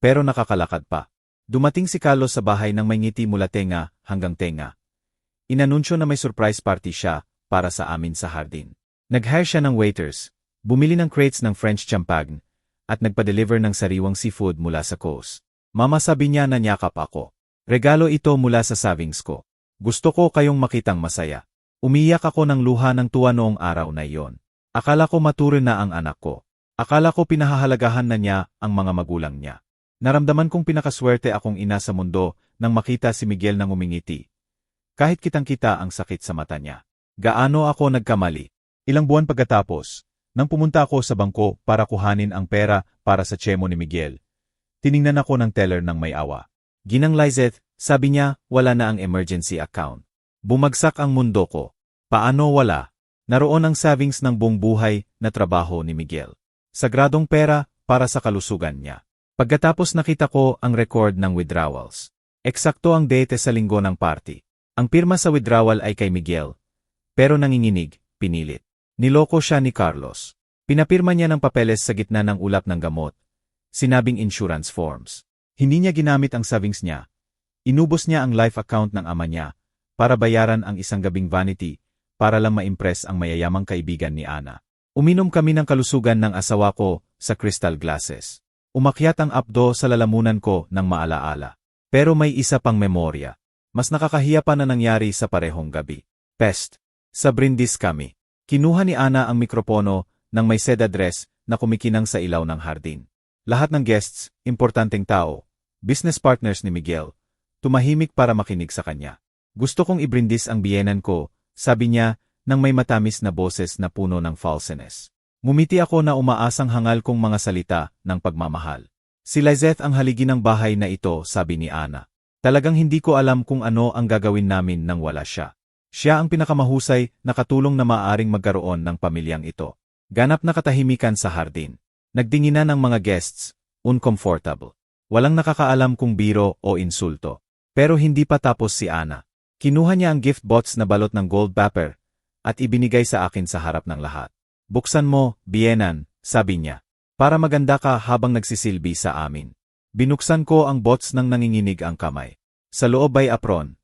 pero nakakalakad pa. Dumating si Carlos sa bahay nang may ngiti mula tenga hanggang tenga. Inanunsyo na may surprise party siya para sa amin sa hardin. Nag-hire siya ng waiters, bumili ng crates ng French champagne, at nagpa-deliver ng sariwang seafood mula sa coast. Mama, sabi niya na niyakap ako. Regalo ito mula sa savings ko. Gusto ko kayong makitang masaya. Umiyak ako ng luha ng tuwa noong araw na iyon. Akala ko maturo na ang anak ko. Akala ko pinahahalagahan na niya ang mga magulang niya. Naramdaman kong pinakaswerte akong ina sa mundo nang makita si Miguel nang umingiti. Kahit kitang-kita ang sakit sa mata niya. Gaano ako nagkamali. Ilang buwan pagkatapos, nang pumunta ako sa bangko para kuhanin ang pera para sa tsemo ni Miguel, tiningnan ako ng teller ng may awa. Ginang Lizeth, sabi niya, wala na ang emergency account. Bumagsak ang mundo ko. Paano wala? Naroon ang savings ng buong buhay na trabaho ni Miguel. Sagradong pera para sa kalusugan niya. Pagkatapos nakita ko ang record ng withdrawals. Eksakto ang date sa linggo ng party. Ang pirma sa withdrawal ay kay Miguel. Pero nanginginig, pinilit. Niloko siya ni Carlos. Pinapirma niya ng papeles sa gitna ng ulap ng gamot. Sinabing insurance forms. Hindi niya ginamit ang savings niya. Inubos niya ang life account ng ama niya para bayaran ang isang gabing vanity para lang ma-impress ang mayayamang kaibigan ni Ana. Uminom kami ng kalusugan ng asawa ko sa crystal glasses. Umakyat ang abdo sa lalamunan ko ng maalaala. Pero may isa pang memorya. Mas nakakahiya pa na nangyari sa parehong gabi. Pest. Sa brindis kami. Kinuha ni Ana ang mikropono ng may seda dress na kumikinang sa ilaw ng hardin. Lahat ng guests, importanteng tao, business partners ni Miguel, tumahimik para makinig sa kanya. Gusto kong ibrindis ang biyenan ko, sabi niya, nang may matamis na boses na puno ng falseness. Ngumiti ako na umaasang hangal kong mga salita ng pagmamahal. Si Lizeth ang haligi ng bahay na ito, sabi ni Ana. Talagang hindi ko alam kung ano ang gagawin namin nang wala siya. Siya ang pinakamahusay na katulong na maaaring magkaroon ng pamilyang ito. Ganap na katahimikan sa hardin. Nagdinginan ang mga guests, uncomfortable. Walang nakakaalam kung biro o insulto. Pero hindi pa tapos si Ana. Kinuha niya ang gift box na balot ng gold paper at ibinigay sa akin sa harap ng lahat. Buksan mo, biyenan, sabi niya. Para maganda ka habang nagsisilbi sa amin. Binuksan ko ang box nang nanginginig ang kamay. Sa loob ay apron.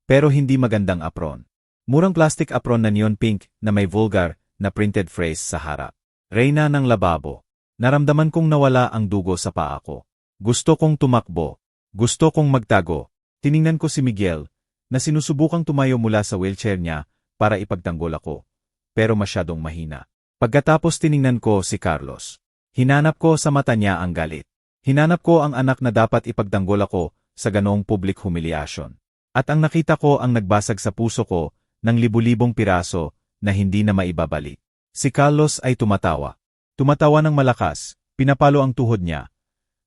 Pero hindi magandang apron. Murang plastic apron na neon pink na may vulgar na printed phrase sa harap. Reyna ng lababo. Naramdaman kong nawala ang dugo sa paa ko. Gusto kong tumakbo. Gusto kong magtago. Tiningnan ko si Miguel na sinusubukang tumayo mula sa wheelchair niya para ipagtanggol ako. Pero masyadong mahina. Pagkatapos tiningnan ko si Carlos. Hinanap ko sa mata niya ang galit. Hinanap ko ang anak na dapat ipagtanggol ako sa ganoong public humiliation. At ang nakita ko ang nagbasag sa puso ko ng libu-libong piraso na hindi na maibabalik. Si Carlos ay tumatawa. Tumatawa ng malakas, pinapalo ang tuhod niya.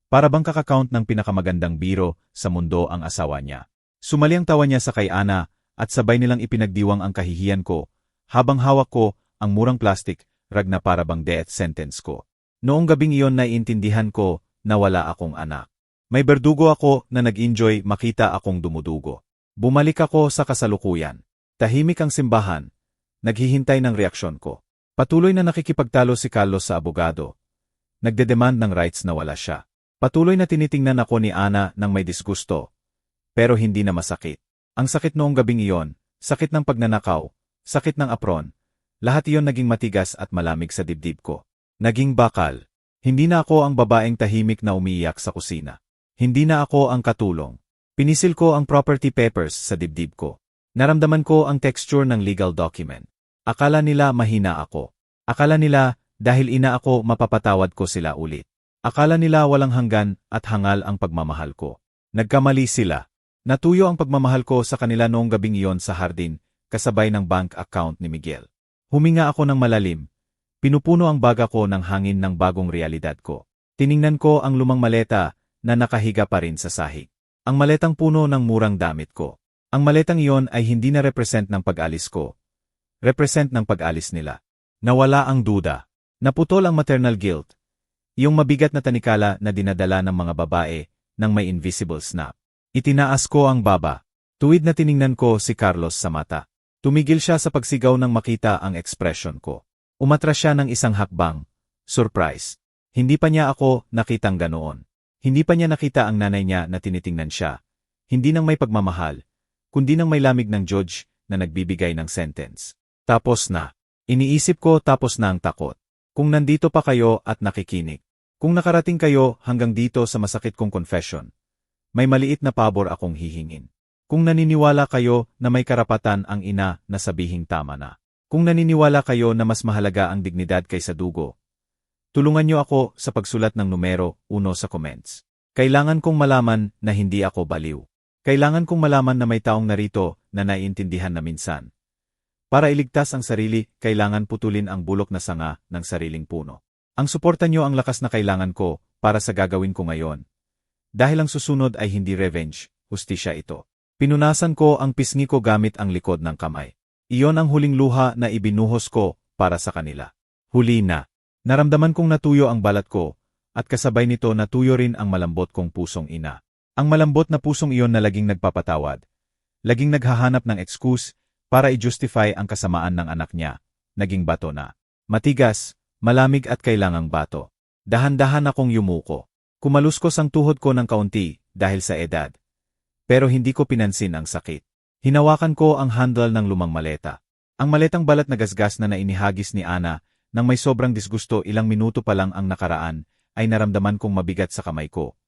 Para bang kakakount ng pinakamagandang biro sa mundo ang asawa niya. Sumali ang tawa niya sa kay Ana at sabay nilang ipinagdiwang ang kahihiyan ko habang hawak ko ang murang plastic rag na para bang death sentence ko. Noong gabing iyon naiintindihan ko na wala akong anak. May berdugo ako na nag-enjoy makita akong dumudugo. Bumalik ako sa kasalukuyan. Tahimik ang simbahan. Naghihintay ng reaksyon ko. Patuloy na nakikipagtalo si Carlos sa abogado. Nagdedemand ng rights na wala siya. Patuloy na tinitingnan ako ni Ana ng may disgusto. Pero hindi na masakit. Ang sakit noong gabing iyon, sakit ng pagnanakaw, sakit ng apron. Lahat iyon naging matigas at malamig sa dibdib ko. Naging bakal. Hindi na ako ang babaeng tahimik na umiiyak sa kusina. Hindi na ako ang katulong. Pinisil ko ang property papers sa dibdib ko. Naramdaman ko ang texture ng legal document. Akala nila mahina ako. Akala nila dahil ina ako mapapatawad ko sila ulit. Akala nila walang hanggan at hangal ang pagmamahal ko. Nagkamali sila. Natuyo ang pagmamahal ko sa kanila noong gabing iyon sa hardin, kasabay ng bank account ni Miguel. Huminga ako ng malalim. Pinupuno ang baga ko ng hangin ng bagong realidad ko. Tiningnan ko ang lumang maleta na nakahiga pa rin sa sahig. Ang maletang puno ng murang damit ko. Ang maletang iyon ay hindi na represent ng pag-alis ko. Represent ng pag-alis nila. Nawala ang duda. Naputol ang maternal guilt. Yung mabigat na tanikala na dinadala ng mga babae ng may invisible snap. Itinaas ko ang baba. Tuwid na tiningnan ko si Carlos sa mata. Tumigil siya sa pagsigaw nang makita ang ekspresyon ko. Umatras siya ng isang hakbang. Surprise. Hindi pa niya ako nakitang ganoon. Hindi pa niya nakita ang nanay niya na tinitingnan siya. Hindi nang may pagmamahal, kundi nang may lamig ng judge na nagbibigay ng sentence. Tapos na. Iniisip ko tapos na ang takot. Kung nandito pa kayo at nakikinig. Kung nakarating kayo hanggang dito sa masakit kong confession, may maliit na pabor akong hihingin. Kung naniniwala kayo na may karapatan ang ina na sabihing tama na. Kung naniniwala kayo na mas mahalaga ang dignidad kaysa dugo, tulungan niyo ako sa pagsulat ng numero 1 sa comments. Kailangan kong malaman na hindi ako baliw. Kailangan kong malaman na may taong narito na naiintindihan na minsan. Para iligtas ang sarili, kailangan putulin ang bulok na sanga ng sariling puno. Ang suporta niyo ang lakas na kailangan ko para sa gagawin ko ngayon. Dahil ang susunod ay hindi revenge, hustisya ito. Pinunasan ko ang pisngi ko gamit ang likod ng kamay. Iyon ang huling luha na ibinuhos ko para sa kanila. Huli na. Naramdaman kong natuyo ang balat ko, at kasabay nito natuyo rin ang malambot kong pusong ina. Ang malambot na pusong iyon na laging nagpapatawad. Laging naghahanap ng excuse para i-justify ang kasamaan ng anak niya. Naging bato na. Matigas, malamig at kailangang bato. Dahan-dahan akong yumuko. Kumaluskos ang tuhod ko ng kaunti dahil sa edad. Pero hindi ko pinansin ang sakit. Hinawakan ko ang handle ng lumang maleta. Ang maletang balat na gasgas na nainihagis ni Ana, nang may sobrang disgusto ilang minuto pa lang ang nakaraan, ay naramdaman kong mabigat sa kamay ko.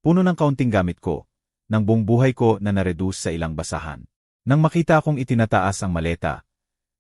Puno ng kaunting gamit ko, ng buong buhay ko na nareduce sa ilang basahan. Nang makita akong itinataas ang maleta,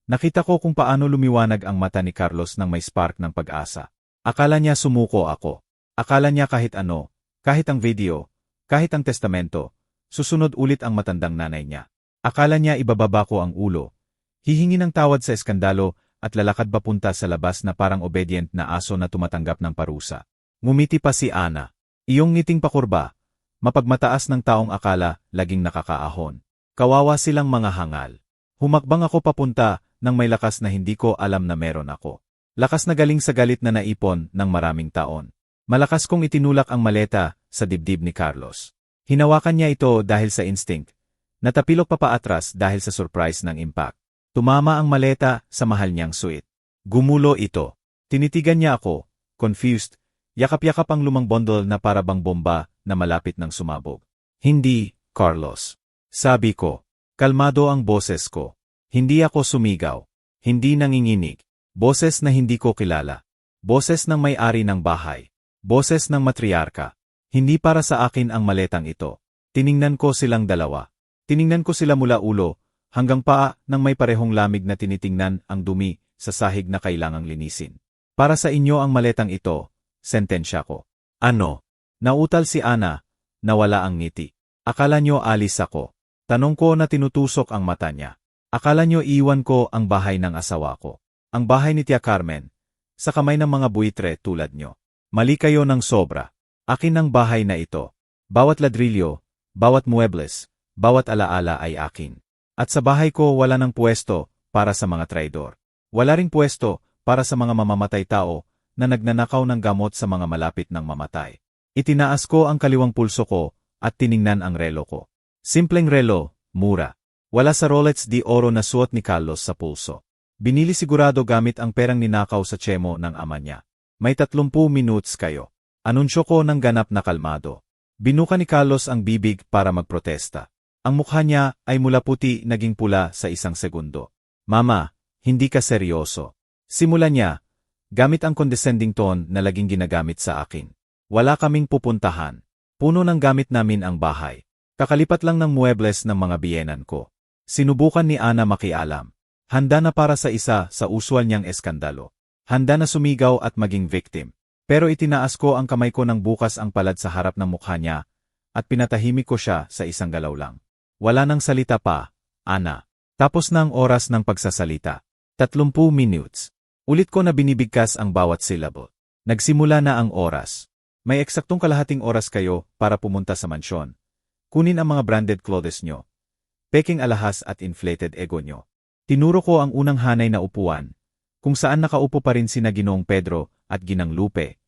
nakita ko kung paano lumiwanag ang mata ni Carlos nang may spark ng pag-asa. Akala niya sumuko ako. Akala niya kahit ano, kahit ang video, kahit ang testamento, susunod ulit ang matandang nanay niya. Akala niya ibababa ko ang ulo, hihingi ng tawad sa eskandalo at lalakad papunta sa labas na parang obedient na aso na tumatanggap ng parusa. Ngumiti pa si Ana. Iyong ngiting pakurba, mapagmataas ng taong akala laging nakakaahon. Kawawa silang mga hangal. Humakbang ako papunta nang may lakas na hindi ko alam na meron ako. Lakas na galing sa galit na naipon ng maraming taon. Malakas kong itinulak ang maleta sa dibdib ni Carlos. Hinawakan niya ito dahil sa instinct. Natapilok pa paatras dahil sa surprise ng impact. Tumama ang maleta sa mahal niyang suit. Gumulo ito. Tinitigan niya ako, confused, yakap-yakap ang lumang bundle na para bang bomba na malapit ng sumabog. Hindi, Carlos. Sabi ko. Kalmado ang boses ko. Hindi ako sumigaw. Hindi nanginginig. Boses na hindi ko kilala. Boses ng may-ari ng bahay. Boses ng matriarka. Hindi para sa akin ang maletang ito. Tiningnan ko silang dalawa. Tiningnan ko sila mula ulo, hanggang paa nang may parehong lamig na tinitingnan ang dumi sa sahig na kailangang linisin. Para sa inyo ang maletang ito, sentensya ko. Ano? Nautal si Ana, nawala ang ngiti. Akala nyo alis ako. Tanong ko na tinutusok ang mata niya. Akala nyo iiwan ko ang bahay ng asawa ko. Ang bahay ni Tia Carmen, sa kamay ng mga buitre tulad nyo. Mali kayo ng sobra. Akin ang bahay na ito. Bawat ladrilyo, bawat muebles, bawat alaala ay akin. At sa bahay ko wala ng pwesto para sa mga traidor. Wala ring pwesto para sa mga mamamatay tao na nagnanakaw ng gamot sa mga malapit ng mamatay. Itinaas ko ang kaliwang pulso ko at tiningnan ang relo ko. Simpleng relo, mura. Wala sa Rolex de Oro na suot ni Carlos sa pulso. Binili sigurado gamit ang perang ninakaw sa tsemo ng ama niya. May 30 minutes kayo. Anunsyo ko ng ganap na kalmado. Binuka ni Carlos ang bibig para magprotesta. Ang mukha niya ay mula puti naging pula sa isang segundo. Mama, hindi ka seryoso. Simula niya, gamit ang condescending tone na laging ginagamit sa akin. Wala kaming pupuntahan. Puno ng gamit namin ang bahay. Kakalipat lang ng muebles ng mga biyenan ko. Sinubukan ni Ana makialam. Handa na para sa isa sa usual niyang eskandalo. Handa na sumigaw at maging victim. Pero itinaas ko ang kamay ko ng bukas ang palad sa harap ng mukha niya at pinatahimik ko siya sa isang galaw lang. Wala nang salita pa, Ana. Tapos na ang oras ng pagsasalita. 30 minutes. Ulit ko na binibigkas ang bawat syllable. Nagsimula na ang oras. May eksaktong kalahating oras kayo para pumunta sa mansyon. Kunin ang mga branded clothes nyo. Peking alahas at inflated ego nyo. Tinuro ko ang unang hanay na upuan, kung saan nakaupo pa rin sina Ginoong Pedro at Ginang Lupe,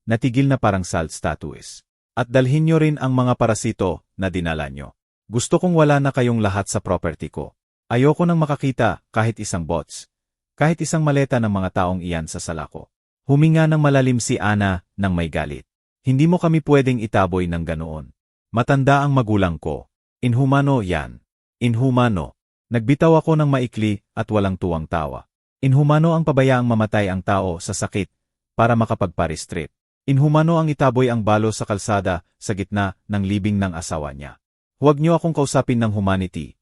natigil na parang salt statues. At dalhin nyo rin ang mga parasito na dinala nyo. Gusto kong wala na kayong lahat sa property ko. Ayoko nang makakita kahit isang bots, kahit isang maleta ng mga taong iyan sa sala ko. Huminga ng malalim si Ana nang may galit. Hindi mo kami pwedeng itaboy ng ganoon. Matanda ang magulang ko. Inhumano yan. Inhumano. Nagbitaw ako ng maikli at walang tuwang tawa. Inhumano ang pabayaang mamatay ang tao sa sakit para makapagparistrip. Inhumano ang itaboy ang balo sa kalsada sa gitna ng libing ng asawa niya. Huwag niyo akong kausapin ng humanity.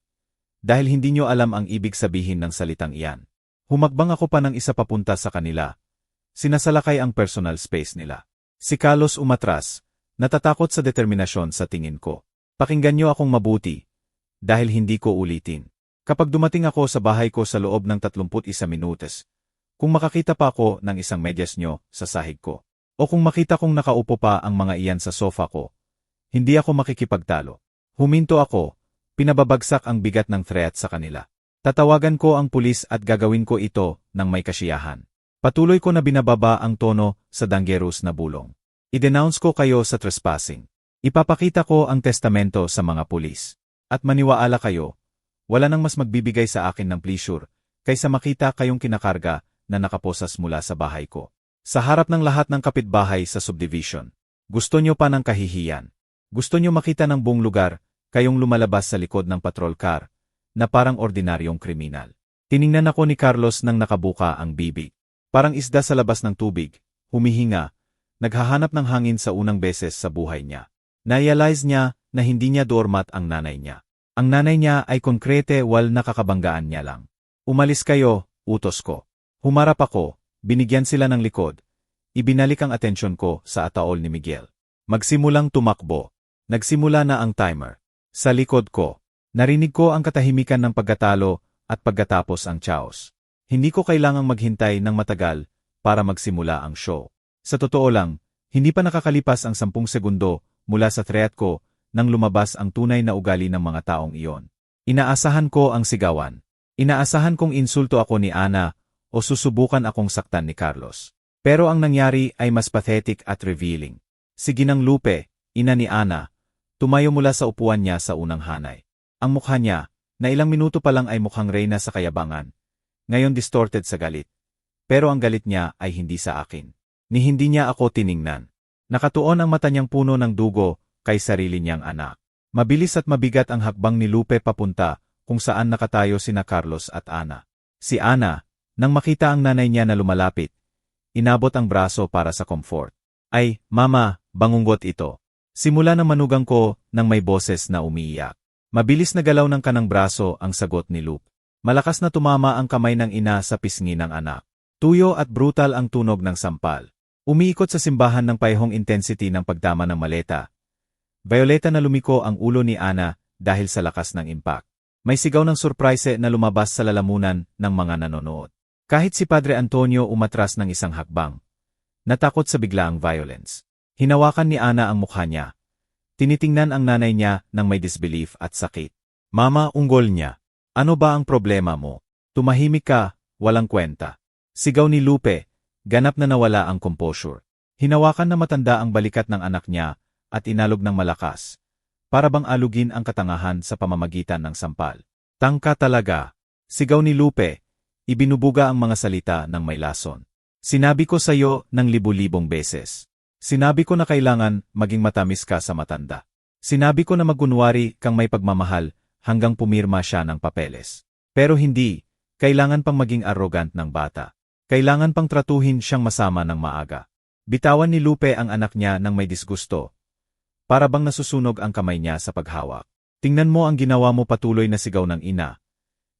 Dahil hindi niyo alam ang ibig sabihin ng salitang iyan. Humakbang ako pa ng isa papunta sa kanila. Sinasalakay ang personal space nila. Si Carlos umatras, natatakot sa determinasyon sa tingin ko. Pakinggan niyo akong mabuti. Dahil hindi ko ulitin. Kapag dumating ako sa bahay ko sa loob ng 31 minutos, kung makakita pa ako ng isang medyas nyo sa sahig ko, o kung makita kong nakaupo pa ang mga iyan sa sofa ko, hindi ako makikipagtalo. Huminto ako, pinababagsak ang bigat ng threat sa kanila. Tatawagan ko ang pulis at gagawin ko ito ng may kasiyahan. Patuloy ko na binababa ang tono sa dangerous na bulong. I-denounce ko kayo sa trespassing. Ipapakita ko ang testamento sa mga pulis. At maniwaala kayo, wala nang mas magbibigay sa akin ng pleasure kaysa makita kayong kinakarga na nakaposas mula sa bahay ko. Sa harap ng lahat ng kapitbahay sa subdivision. Gusto nyo pa ng kahihiyan. Gusto nyo makita ng buong lugar, kayong lumalabas sa likod ng patrol car, na parang ordinaryong kriminal. Tiningnan ako ni Carlos nang nakabuka ang bibig. Parang isda sa labas ng tubig, humihinga, naghahanap ng hangin sa unang beses sa buhay niya. Na-realize niya na hindi niya doormat ang nanay niya. Ang nanay niya ay konkrete wal nakakabanggaan niya lang. Umalis kayo, utos ko. Humarap ako, binigyan sila ng likod. Ibinalik ang atensyon ko sa ataol ni Miguel. Magsimulang tumakbo. Nagsimula na ang timer. Sa likod ko, narinig ko ang katahimikan ng pagkatalo at pagkatapos ang chaos. Hindi ko kailangang maghintay ng matagal para magsimula ang show. Sa totoo lang, hindi pa nakakalipas ang 10 segundo mula sa threat ko nang lumabas ang tunay na ugali ng mga taong iyon. Inaasahan ko ang sigawan. Inaasahan kong insulto ako ni Ana o susubukan akong saktan ni Carlos. Pero ang nangyari ay mas pathetic at revealing. Si Ginang Lupe, ina ni Ana, tumayo mula sa upuan niya sa unang hanay. Ang mukha niya, na ilang minuto pa lang ay mukhang reyna sa kayabangan, ngayon distorted sa galit. Pero ang galit niya ay hindi sa akin. Ni hindi niya ako tiningnan. Nakatuon ang mata niyang puno ng dugo kay sarili niyang anak. Mabilis at mabigat ang hakbang ni Lupe papunta kung saan nakatayo sina Carlos at Ana. Si Ana, nang makita ang nanay niya na lumalapit, inabot ang braso para sa comfort. Ay, mama, bangungot ito. Simula na manugang ko nang may boses na umiiyak. Mabilis na galaw ng kanang braso ang sagot ni Lupe. Malakas na tumama ang kamay ng ina sa pisngi ng anak. Tuyo at brutal ang tunog ng sampal. Umiikot sa simbahan ng paihong intensity ng pagtama ng maleta. Violeta na lumiko ang ulo ni Ana dahil sa lakas ng impact. May sigaw ng surprise na lumabas sa lalamunan ng mga nanonood. Kahit si Padre Antonio umatras ng isang hakbang. Natakot sa biglaang violence. Hinawakan ni Ana ang mukha niya. Tinitingnan ang nanay niya ng may disbelief at sakit. Mama, unggol niya. Ano ba ang problema mo? Tumahimik ka, walang kwenta. Sigaw ni Lupe, ganap na nawala ang composure. Hinawakan na matanda ang balikat ng anak niya at inalog ng malakas, para bang alugin ang katangahan sa pamamagitan ng sampal. Tangka talaga. Sigaw ni Lupe, ibinubuga ang mga salita ng may lason. Sinabi ko sa iyo ng libu-libong beses. Sinabi ko na kailangan maging matamis ka sa matanda. Sinabi ko na magunwari kang may pagmamahal hanggang pumirma siya ng papeles. Pero hindi, kailangan pang maging arrogant ng bata. Kailangan pang tratuhin siyang masama ng maaga. Bitawan ni Lupe ang anak niya ng may disgusto. Para bang nasusunog ang kamay niya sa paghawak. Tingnan mo ang ginawa mo, patuloy na sigaw ng ina.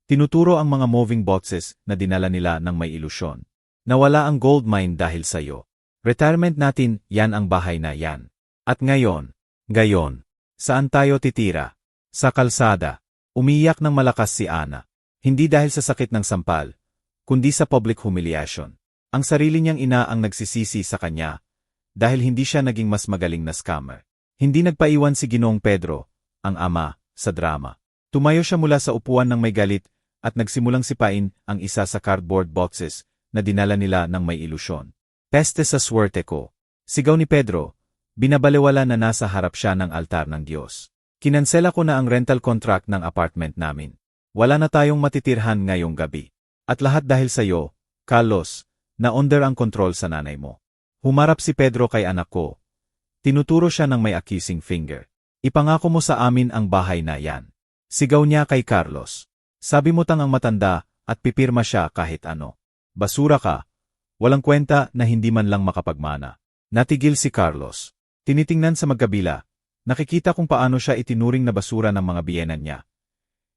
Tinuturo ang mga moving boxes na dinala nila ng may ilusyon. Nawala ang gold mine dahil sa'yo. Retirement natin, yan ang bahay na yan. At ngayon, saan tayo titira? Sa kalsada. Umiyak ng malakas si Ana. Hindi dahil sa sakit ng sampal, kundi sa public humiliation. Ang sarili niyang ina ang nagsisisi sa kanya, dahil hindi siya naging mas magaling na scammer. Hindi nagpaiwan si Ginoong Pedro, ang ama, sa drama. Tumayo siya mula sa upuan ng may galit at nagsimulang sipain ang isa sa cardboard boxes na dinala nila ng may ilusyon. Peste sa swerte ko. Sigaw ni Pedro, binabalewala na nasa harap siya ng altar ng Diyos. Kinansela ko na ang rental contract ng apartment namin. Wala na tayong matitirhan ngayong gabi. At lahat dahil sa iyo, Carlos, na under ang kontrol sa nanay mo. Humarap si Pedro kay anak ko. Tinuturo siya ng may accusing finger. Ipangako mo sa amin ang bahay na yan. Sigaw niya kay Carlos. Sabi mo tang ang matanda at pipirma siya kahit ano. Basura ka. Walang kwenta na hindi man lang makapagmana. Natigil si Carlos. Tinitingnan sa magkabila. Nakikita kung paano siya itinuring na basura ng mga biyenan niya.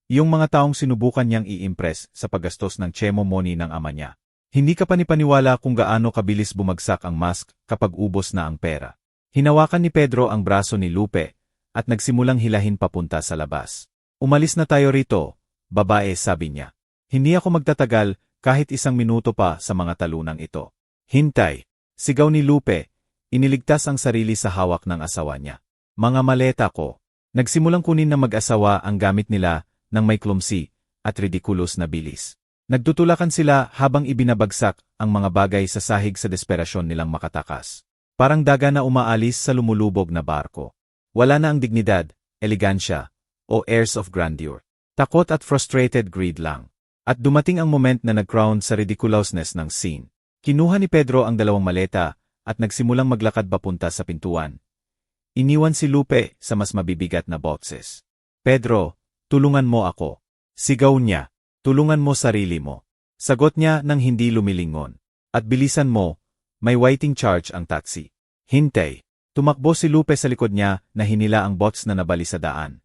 Iyong mga taong sinubukan niyang i-impress sa paggastos ng chemo money ng ama niya. Hindi ka panipaniwala kung gaano kabilis bumagsak ang mask kapag ubos na ang pera. Hinawakan ni Pedro ang braso ni Lupe at nagsimulang hilahin papunta sa labas. Umalis na tayo rito, babae, sabi niya. Hindi ako magtatagal kahit 1 minuto pa sa mga talunang ito. Hintay, sigaw ni Lupe, iniligtas ang sarili sa hawak ng asawa niya. Mga maleta ko. Nagsimulang kunin ng mag-asawa ang gamit nila ng may clumsy at ridiculous na bilis. Nagtutulakan sila habang ibinabagsak ang mga bagay sa sahig sa desperasyon nilang makatakas. Parang daga na umaalis sa lumulubog na barko. Wala na ang dignidad, elegansya, o airs of grandeur. Takot at frustrated greed lang. At dumating ang moment na nag-crown sa ridiculousness ng scene. Kinuha ni Pedro ang 2 maleta at nagsimulang maglakad papunta sa pintuan. Iniwan si Lupe sa mas mabibigat na boses. Pedro, tulungan mo ako. Sigaw niya, tulungan mo sarili mo. Sagot niya nang hindi lumilingon. At bilisan mo, may waiting charge ang taxi. Hintay. Tumakbo si Lupe sa likod niya na hinila ang bots na nabali sa daan.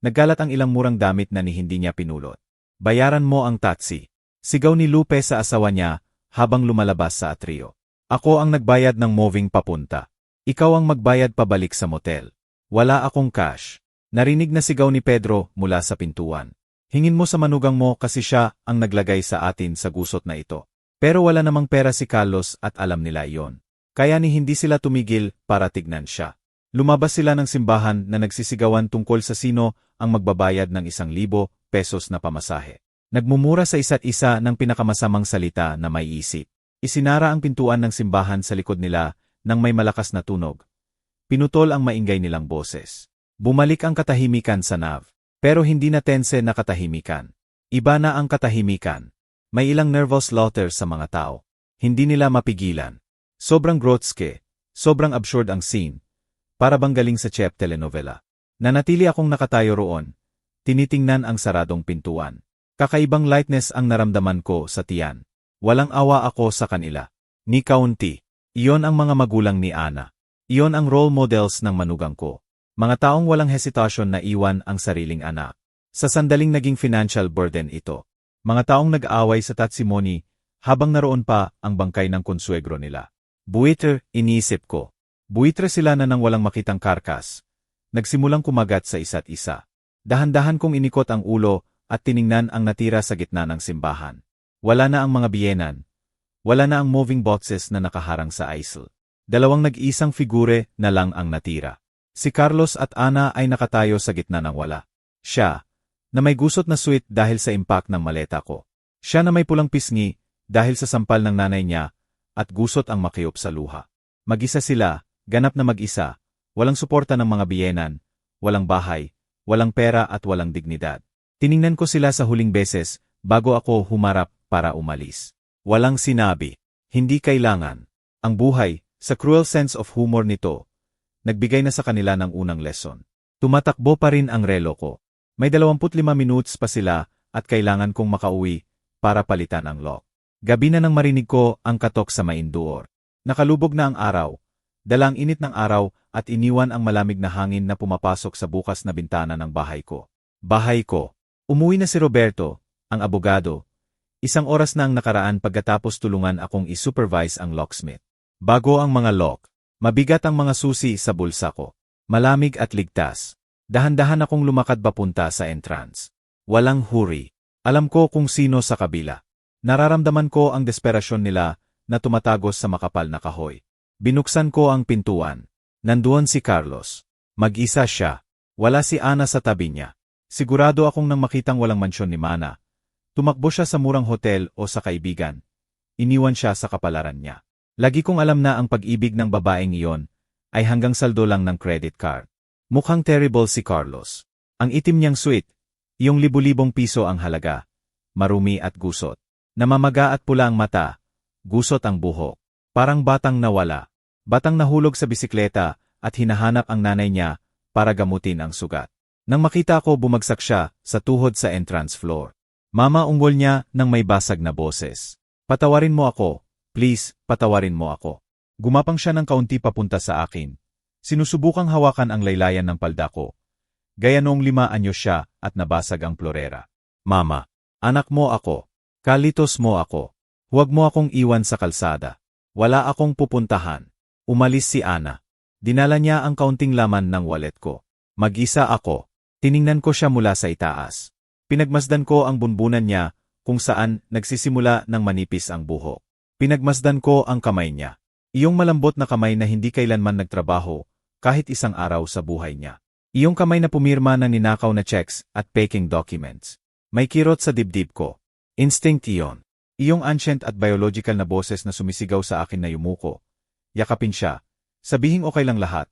Nagkalat ang ilang murang damit na hindi niya pinulot. Bayaran mo ang taxi. Sigaw ni Lupe sa asawa niya habang lumalabas sa atriyo. Ako ang nagbayad ng moving papunta. Ikaw ang magbayad pabalik sa motel. Wala akong cash. Narinig na sigaw ni Pedro mula sa pintuan. Hingin mo sa manugang mo kasi siya ang naglagay sa atin sa gusot na ito. Pero wala namang pera si Carlos at alam nila iyon. Kaya ni hindi sila tumigil para tignan siya. Lumabas sila ng simbahan na nagsisigawan tungkol sa sino ang magbabayad ng 1,000 pesos na pamasahe. Nagmumura sa isa't isa ng pinakamasamang salita na may isip. Isinara ang pintuan ng simbahan sa likod nila nang may malakas na tunog. Pinutol ang maingay nilang boses. Bumalik ang katahimikan sa Nav. Pero hindi na tense na katahimikan. Iba na ang katahimikan. May ilang nervous slaughter sa mga tao. Hindi nila mapigilan. Sobrang grotesque, sobrang absurd ang scene. Para bang galing sa Chef telenovela. Nanatili akong nakatayo roon. Tinitingnan ang saradong pintuan. Kakaibang lightness ang naramdaman ko sa tiyan. Walang awa ako sa kanila. Ni kaunti. Iyon ang mga magulang ni Ana. Iyon ang role models ng manugang ko. Mga taong walang hesitasyon na iwan ang sariling anak. Sa sandaling naging financial burden ito. Mga taong nag-aaway sa tatsimony habang naroon pa ang bangkay ng konsuegro nila. Buitre, iniisip ko. Buitre sila na nang walang makitang karkas. Nagsimulang kumagat sa isa't isa. Dahan-dahan kong inikot ang ulo at tiningnan ang natira sa gitna ng simbahan. Wala na ang mga biyenan. Wala na ang moving boxes na nakaharang sa aisle. Dalawang nag-iisang figure na lang ang natira. Si Carlos at Ana ay nakatayo sa gitna ng wala. Siya, na may gusot na sweet dahil sa impact ng maleta ko. Siya na may pulang pisngi dahil sa sampal ng nanay niya at gusot ang makiop sa luha. Mag-isa sila, ganap na mag-isa, walang suporta ng mga biyenan, walang bahay, walang pera at walang dignidad. Tiningnan ko sila sa huling beses bago ako humarap para umalis. Walang sinabi. Hindi kailangan. Ang buhay, sa cruel sense of humor nito, nagbigay na sa kanila ng unang lesson. Tumatakbo pa rin ang relo ko. May 25 minutes pa sila at kailangan kong makauwi para palitan ang lock. Gabi na nang marinig ko ang katok sa maindoor. Nakalubog na ang araw. Dalang init ng araw at iniwan ang malamig na hangin na pumapasok sa bukas na bintana ng bahay ko. Bahay ko. Umuwi na si Roberto, ang abogado. 1 oras na ang nakaraan pagkatapos tulungan akong i-supervise ang locksmith. Bago ang mga lock. Mabigat ang mga susi sa bulsa ko. Malamig at ligtas. Dahan-dahan akong lumakad papunta sa entrance. Walang huri. Alam ko kung sino sa kabila. Nararamdaman ko ang desperasyon nila na tumatagos sa makapal na kahoy. Binuksan ko ang pintuan. Nandoon si Carlos. Mag-isa siya. Wala si Ana sa tabi niya. Sigurado akong nang makitang walang mansyon ni Mana. Tumakbo siya sa murang hotel o sa kaibigan. Iniwan siya sa kapalaran niya. Lagi kong alam na ang pag-ibig ng babaeng iyon ay hanggang saldo lang ng credit card. Mukhang terrible si Carlos. Ang itim niyang suit, iyong libu-libong piso ang halaga, marumi at gusot. Namamaga at pula ang mata, gusot ang buhok. Parang batang nawala. Batang nahulog sa bisikleta at hinahanap ang nanay niya para gamutin ang sugat. Nang makita ko bumagsak siya sa tuhod sa entrance floor. Mama ungol niya nang may basag na boses. Patawarin mo ako. Please, patawarin mo ako. Gumapang siya ng kaunti papunta sa akin. Sinusubukang hawakan ang laylayan ng palda ko. Gaya noong 5 anyos siya at nabasag ang plorera. Mama, anak mo ako. Kalitos mo ako. Huwag mo akong iwan sa kalsada. Wala akong pupuntahan. Umalis si Ana. Dinala niya ang kaunting laman ng wallet ko. Mag-isa ako. Tiningnan ko siya mula sa itaas. Pinagmasdan ko ang bunbunan niya kung saan nagsisimula ng manipis ang buhok. Pinagmasdan ko ang kamay niya. Iyong malambot na kamay na hindi kailanman nagtrabaho kahit 1 araw sa buhay niya. Iyong kamay na pumirma ng ninakaw na checks at faking documents. May kirot sa dibdib ko. Instinct iyon. Iyong ancient at biological na boses na sumisigaw sa akin na yumuko. Yakapin siya. Sabihing okay lang lahat.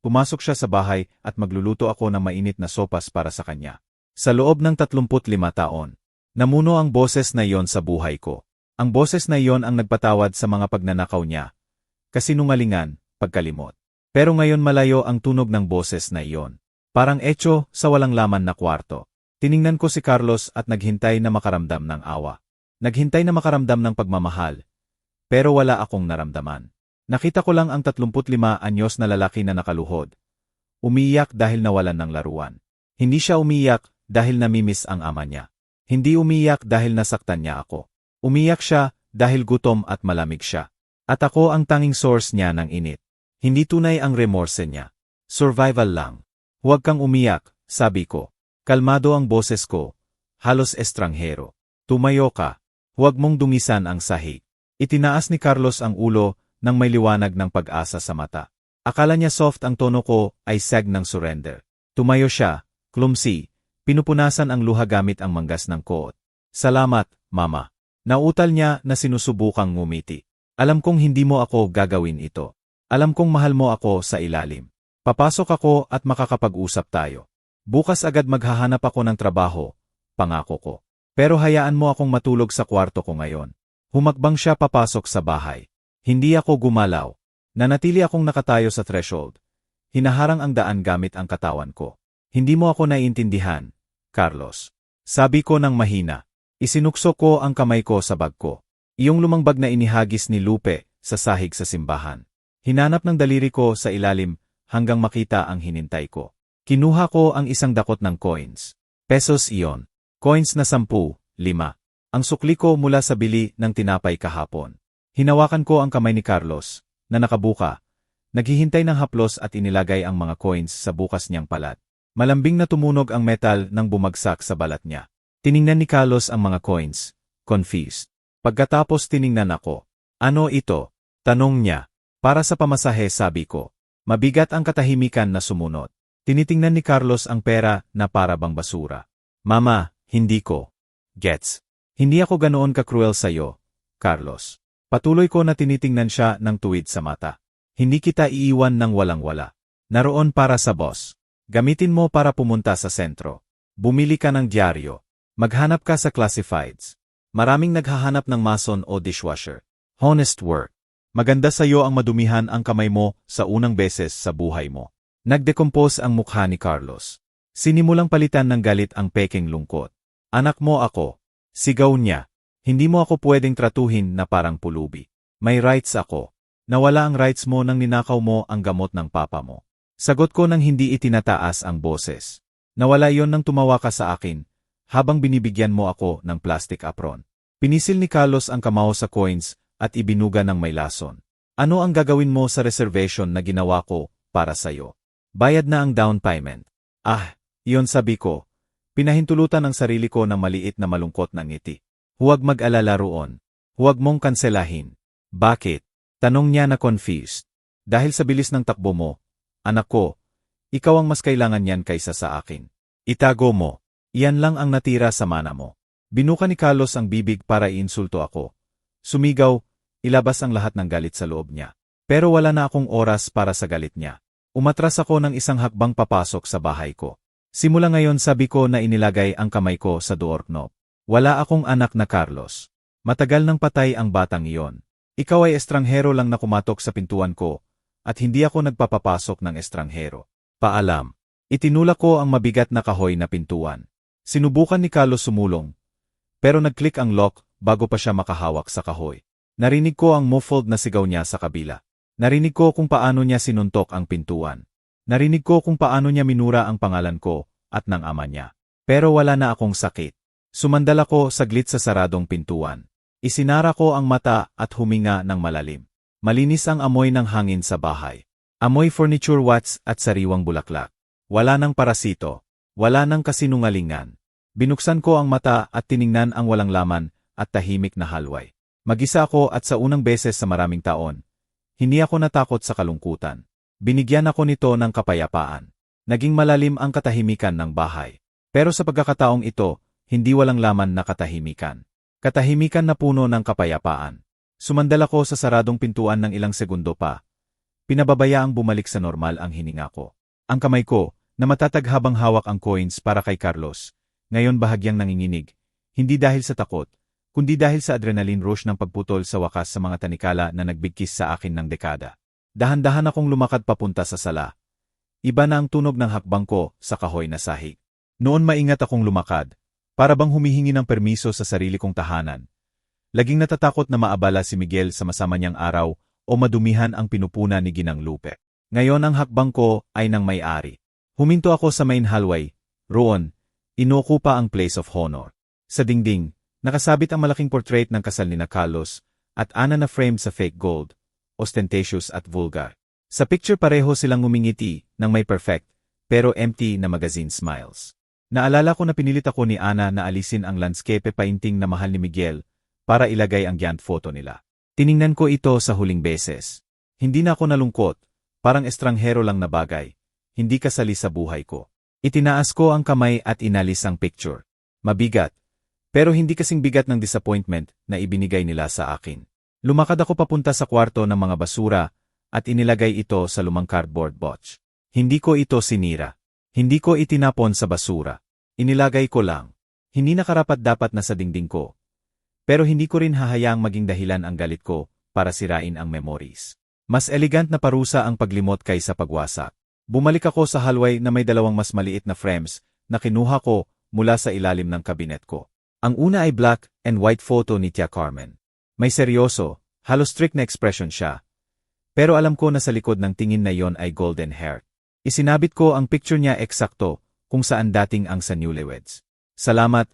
Pumasok siya sa bahay at magluluto ako ng mainit na sopas para sa kanya. Sa loob ng 35 taon, namuno ang boses na iyon sa buhay ko. Ang boses na iyon ang nagpatawad sa mga pagnanakaw niya. kasinungalingan, pagkalimot. Pero ngayon malayo ang tunog ng boses na iyon. Parang etso sa walang laman na kwarto. Tiningnan ko si Carlos at naghintay na makaramdam ng awa. Naghintay na makaramdam ng pagmamahal. Pero wala akong naramdaman. Nakita ko lang ang 35 anyos na lalaki na nakaluhod. Umiiyak dahil nawalan ng laruan. Hindi siya umiiyak dahil namimiss ang ama niya. Hindi umiiyak dahil nasaktan niya ako. Umiiyak siya dahil gutom at malamig siya. At ako ang tanging source niya ng init. Hindi tunay ang remorse niya. Survival lang. Huwag kang umiyak, sabi ko. Kalmado ang boses ko. Halos estranghero. Tumayo ka. Huwag mong dungisan ang sahig. Itinaas ni Carlos ang ulo nang may liwanag ng pag-asa sa mata. Akala niya soft ang tono ko ay sag ng surrender. Tumayo siya, clumsy, pinupunasan ang luha gamit ang manggas ng koot. Salamat, mama. Nautal niya na sinusubukang ngumiti. Alam kong hindi mo ako gagawin ito. Alam kong mahal mo ako sa ilalim. Papasok ako at makakapag-usap tayo. Bukas agad maghahanap ako ng trabaho, pangako ko. Pero hayaan mo akong matulog sa kwarto ko ngayon. Humakbang siya papasok sa bahay. Hindi ako gumalaw. Nanatili akong nakatayo sa threshold. Hinaharang ang daan gamit ang katawan ko. Hindi mo ako naiintindihan, Carlos. Sabi ko ng mahina. Isinukso ko ang kamay ko sa bag ko. Iyong lumang bag na inihagis ni Lupe sa sahig sa simbahan. Hinanap ng daliri ko sa ilalim hanggang makita ang hinintay ko. Kinuha ko ang isang dakot ng coins. Pesos iyon. Coins na 10, 5. Ang sukli ko mula sa bili ng tinapay kahapon. Hinawakan ko ang kamay ni Carlos, na nakabuka. Naghihintay ng haplos at inilagay ang mga coins sa bukas niyang palat. Malambing na tumunog ang metal nang bumagsak sa balat niya. Tiningnan ni Carlos ang mga coins, confused. Pagkatapos tiningnan ako. Ano ito? Tanong niya. Para sa pamasahe, sabi ko. Mabigat ang katahimikan na sumunod. Tinitingnan ni Carlos ang pera na para bang basura. Mama, hindi ko. Gets. Hindi ako ganoon ka-cruel sa'yo, Carlos. Patuloy ko na tinitingnan siya ng tuwid sa mata. Hindi kita iiwan ng walang-wala. Naroon para sa boss. Gamitin mo para pumunta sa sentro. Bumili ka ng dyaryo. Maghanap ka sa classifieds. Maraming naghahanap ng mason o dishwasher. Honest work. Maganda sa'yo ang madumihan ang kamay mo sa unang beses sa buhay mo. Nagdecompose ang mukha ni Carlos. Sinimulang palitan ng galit ang peking lungkot. Anak mo ako. Sigaw niya. Hindi mo ako pwedeng tratuhin na parang pulubi. May rights ako. Nawala ang rights mo nang ninakaw mo ang gamot ng papa mo. Sagot ko nang hindi itinataas ang boses. Nawala yon nang tumawa ka sa akin, habang binibigyan mo ako ng plastic apron. Pinisil ni Carlos ang kamao sa coins at ibinuga ng may lason. Ano ang gagawin mo sa reservation na ginawa ko para sa'yo? Bayad na ang down payment. Iyon sabi ko. Pinahintulutan ang sarili ko ng maliit na malungkot na ngiti. Huwag mag-alala roon. Huwag mong kanselahin. Bakit? Tanong niya na confused. Dahil sa bilis ng takbo mo, anak ko, ikaw ang mas kailangan yan kaysa sa akin. Itago mo. Iyan lang ang natira sa mana mo. Binuka ni Carlos ang bibig para iinsulto ako. Sumigaw, ilabas ang lahat ng galit sa loob niya. Pero wala na akong oras para sa galit niya. Umatras ako ng isang hakbang papasok sa bahay ko. Simula ngayon sabi ko na inilagay ang kamay ko sa doorknob. Wala akong anak na Carlos. Matagal nang patay ang batang iyon. Ikaw ay estranghero lang na kumatok sa pintuan ko, at hindi ako nagpapapasok ng estranghero. Paalam. Itinulak ko ang mabigat na kahoy na pintuan. Sinubukan ni Carlos sumulong, pero nag-click ang lock bago pa siya makahawak sa kahoy. Narinig ko ang muffled na sigaw niya sa kabila. Narinig ko kung paano niya sinuntok ang pintuan. Narinig ko kung paano niya minura ang pangalan ko at ng ama niya. Pero wala na akong sakit. Sumandal ako saglit sa saradong pintuan. Isinara ko ang mata at huminga ng malalim. Malinis ang amoy ng hangin sa bahay. Amoy furniture wax at sariwang bulaklak. Wala nang parasito. Wala nang kasinungalingan. Binuksan ko ang mata at tiningnan ang walang laman at tahimik na halway. Mag-isa ako at sa unang beses sa maraming taon, hindi ako natakot sa kalungkutan. Binigyan ako nito ng kapayapaan. Naging malalim ang katahimikan ng bahay. Pero sa pagkakataong ito, hindi walang laman na katahimikan. Katahimikan na puno ng kapayapaan. Sumandal ako sa saradong pintuan ng ilang segundo pa. Pinababayaang bumalik sa normal ang hininga ko. Ang kamay ko, na matatag habang hawak ang coins para kay Carlos, ngayon bahagyang nanginginig, hindi dahil sa takot, kundi dahil sa adrenaline rush ng pagputol sa wakas sa mga tanikala na nagbigkis sa akin ng dekada. Dahan-dahan akong lumakad papunta sa sala. Iba na ang tunog ng hakbang ko sa kahoy na sahig. Noon maingat akong lumakad, para bang humihingi ng permiso sa sarili kong tahanan. Laging natatakot na maabala si Miguel sa masama niyang araw o madumihan ang pinupuna ni Ginang Lupe. Ngayon ang hakbang ko ay ng may-ari. Huminto ako sa main hallway. Roon, inuokupa ang place of honor. Sa dingding, nakasabit ang malaking portrait ng kasal ni Carlos at Ana na framed sa fake gold, ostentatious at vulgar. Sa picture pareho silang ngumingiti ng may perfect, pero empty na magazine smiles. Naalala ko na pinilit ako ni Ana na alisin ang landscape painting na mahal ni Miguel para ilagay ang giant photo nila. Tiningnan ko ito sa huling beses. Hindi na ako nalungkot, parang estranghero lang na bagay. Hindi kasali sa buhay ko. Itinaas ko ang kamay at inalis ang picture. Mabigat, pero hindi kasing bigat ng disappointment na ibinigay nila sa akin. Lumakad ako papunta sa kwarto ng mga basura at inilagay ito sa lumang cardboard box. Hindi ko ito sinira. Hindi ko itinapon sa basura. Inilagay ko lang. Hindi nakarapat-dapat na sa dingding ko. Pero hindi ko rin hahayaang maging dahilan ang galit ko para sirain ang memories. Mas elegant na parusa ang paglimot kaysa pagwasak. Bumalik ako sa hallway na may dalawang mas maliit na frames na kinuha ko mula sa ilalim ng kabinet ko. Ang una ay black and white photo ni Tia Carmen. May seryoso, halos strict na expression siya. Pero alam ko na sa likod ng tingin na yon ay golden hair. Isinabit ko ang picture niya eksakto kung saan dating ang sa newlyweds. Salamat,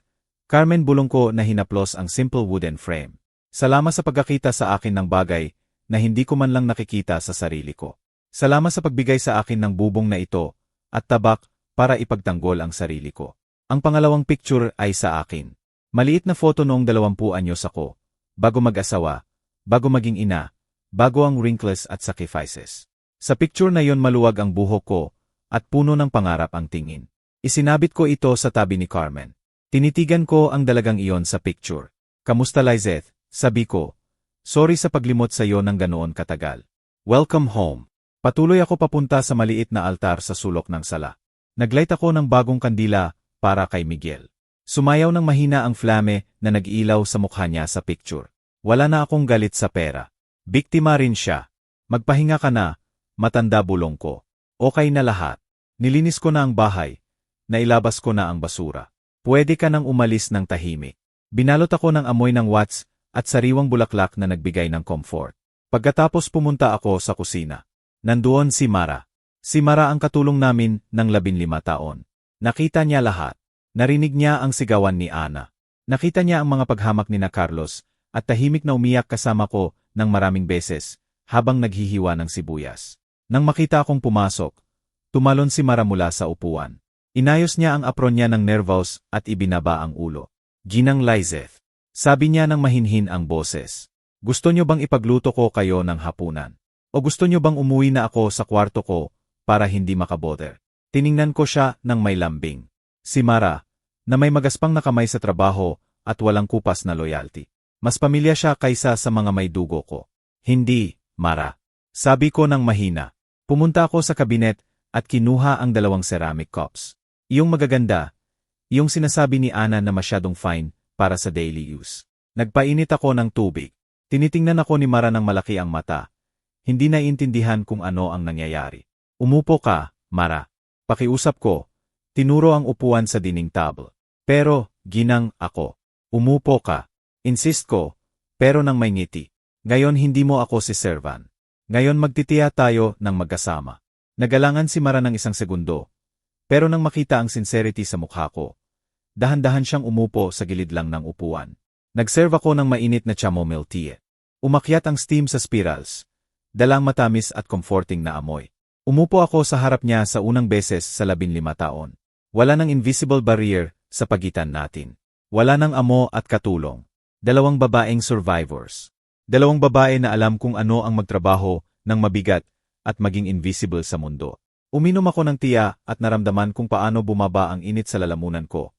Carmen, bulong ko na hinaplos ang simple wooden frame. Salamat sa pagkakita sa akin ng bagay na hindi ko man lang nakikita sa sarili ko. Salamat sa pagbigay sa akin ng bubong na ito at tabak para ipagtanggol ang sarili ko. Ang pangalawang picture ay sa akin. Maliit na photo noong 20 anyos ako, bago mag-asawa, bago maging ina, bago ang wrinkles at sacrifices. Sa picture na yon maluwag ang buhok ko at puno ng pangarap ang tingin. Isinabit ko ito sa tabi ni Carmen. Tinitigan ko ang dalagang iyon sa picture. Kamusta, Lizeth? Sabi ko. Sorry sa paglimot sa iyo ng ganoon katagal. Welcome home. Patuloy ako papunta sa maliit na altar sa sulok ng sala. Naglight ako ng bagong kandila para kay Miguel. Sumayaw ng mahina ang flame na nag-ilaw sa mukha niya sa picture. Wala na akong galit sa pera. Biktima rin siya. Magpahinga ka na, matanda, bulong ko. Okay na lahat. Nilinis ko na ang bahay. Nailabas ko na ang basura. Pwede ka nang umalis ng tahimik. Binalot ako ng amoy ng wax at sariwang bulaklak na nagbigay ng comfort. Pagkatapos pumunta ako sa kusina. Nandoon si Mara. Si Mara ang katulong namin ng 15 taon. Nakita niya lahat. Narinig niya ang sigawan ni Ana. Nakita niya ang mga paghamak ni Carlos at tahimik na umiyak kasama ko ng maraming beses habang naghihiwa ng sibuyas. Nang makita akong pumasok, tumalon si Mara mula sa upuan. Inayos niya ang apron niya ng nervous at ibinaba ang ulo. Ginang Lizeth. Sabi niya ng mahinhin ang boses. Gusto niyo bang ipagluto ko kayo ng hapunan? O gusto niyo bang umuwi na ako sa kwarto ko para hindi makabother? Tiningnan ko siya ng may lambing. Si Mara, na may magaspang na kamay sa trabaho at walang kupas na loyalty. Mas pamilya siya kaysa sa mga may dugo ko. Hindi, Mara. Sabi ko ng mahina. Pumunta ako sa kabinet at kinuha ang 2 ceramic cups. Iyong magaganda, iyong sinasabi ni Ana na masyadong fine para sa daily use. Nagpainit ako ng tubig. Tinitingnan ako ni Mara ng malaki ang mata. Hindi naiintindihan kung ano ang nangyayari. Umupo ka, Mara. Pakiusap ko. Tinuro ang upuan sa dining table. Pero, Ginang, ako. Umupo ka. Insist ko, pero nang may ngiti. Ngayon hindi mo ako si servan. Ngayon magtitiya tayo ng magkasama. Nagalangan si Mara ng 1 segundo. Pero nang makita ang sincerity sa mukha ko, dahan-dahan siyang umupo sa gilid lang ng upuan. Nagserve ako ng mainit na chamomile tea. Umakyat ang steam sa spirals. Dalang matamis at comforting na amoy. Umupo ako sa harap niya sa unang beses sa 15 taon. Wala nang invisible barrier sa pagitan natin. Wala nang amo at katulong. 2 babaeng survivors. 2 babae na alam kung ano ang magtrabaho ng mabigat at maging invisible sa mundo. Uminom ako ng tiya at naramdaman kung paano bumaba ang init sa lalamunan ko.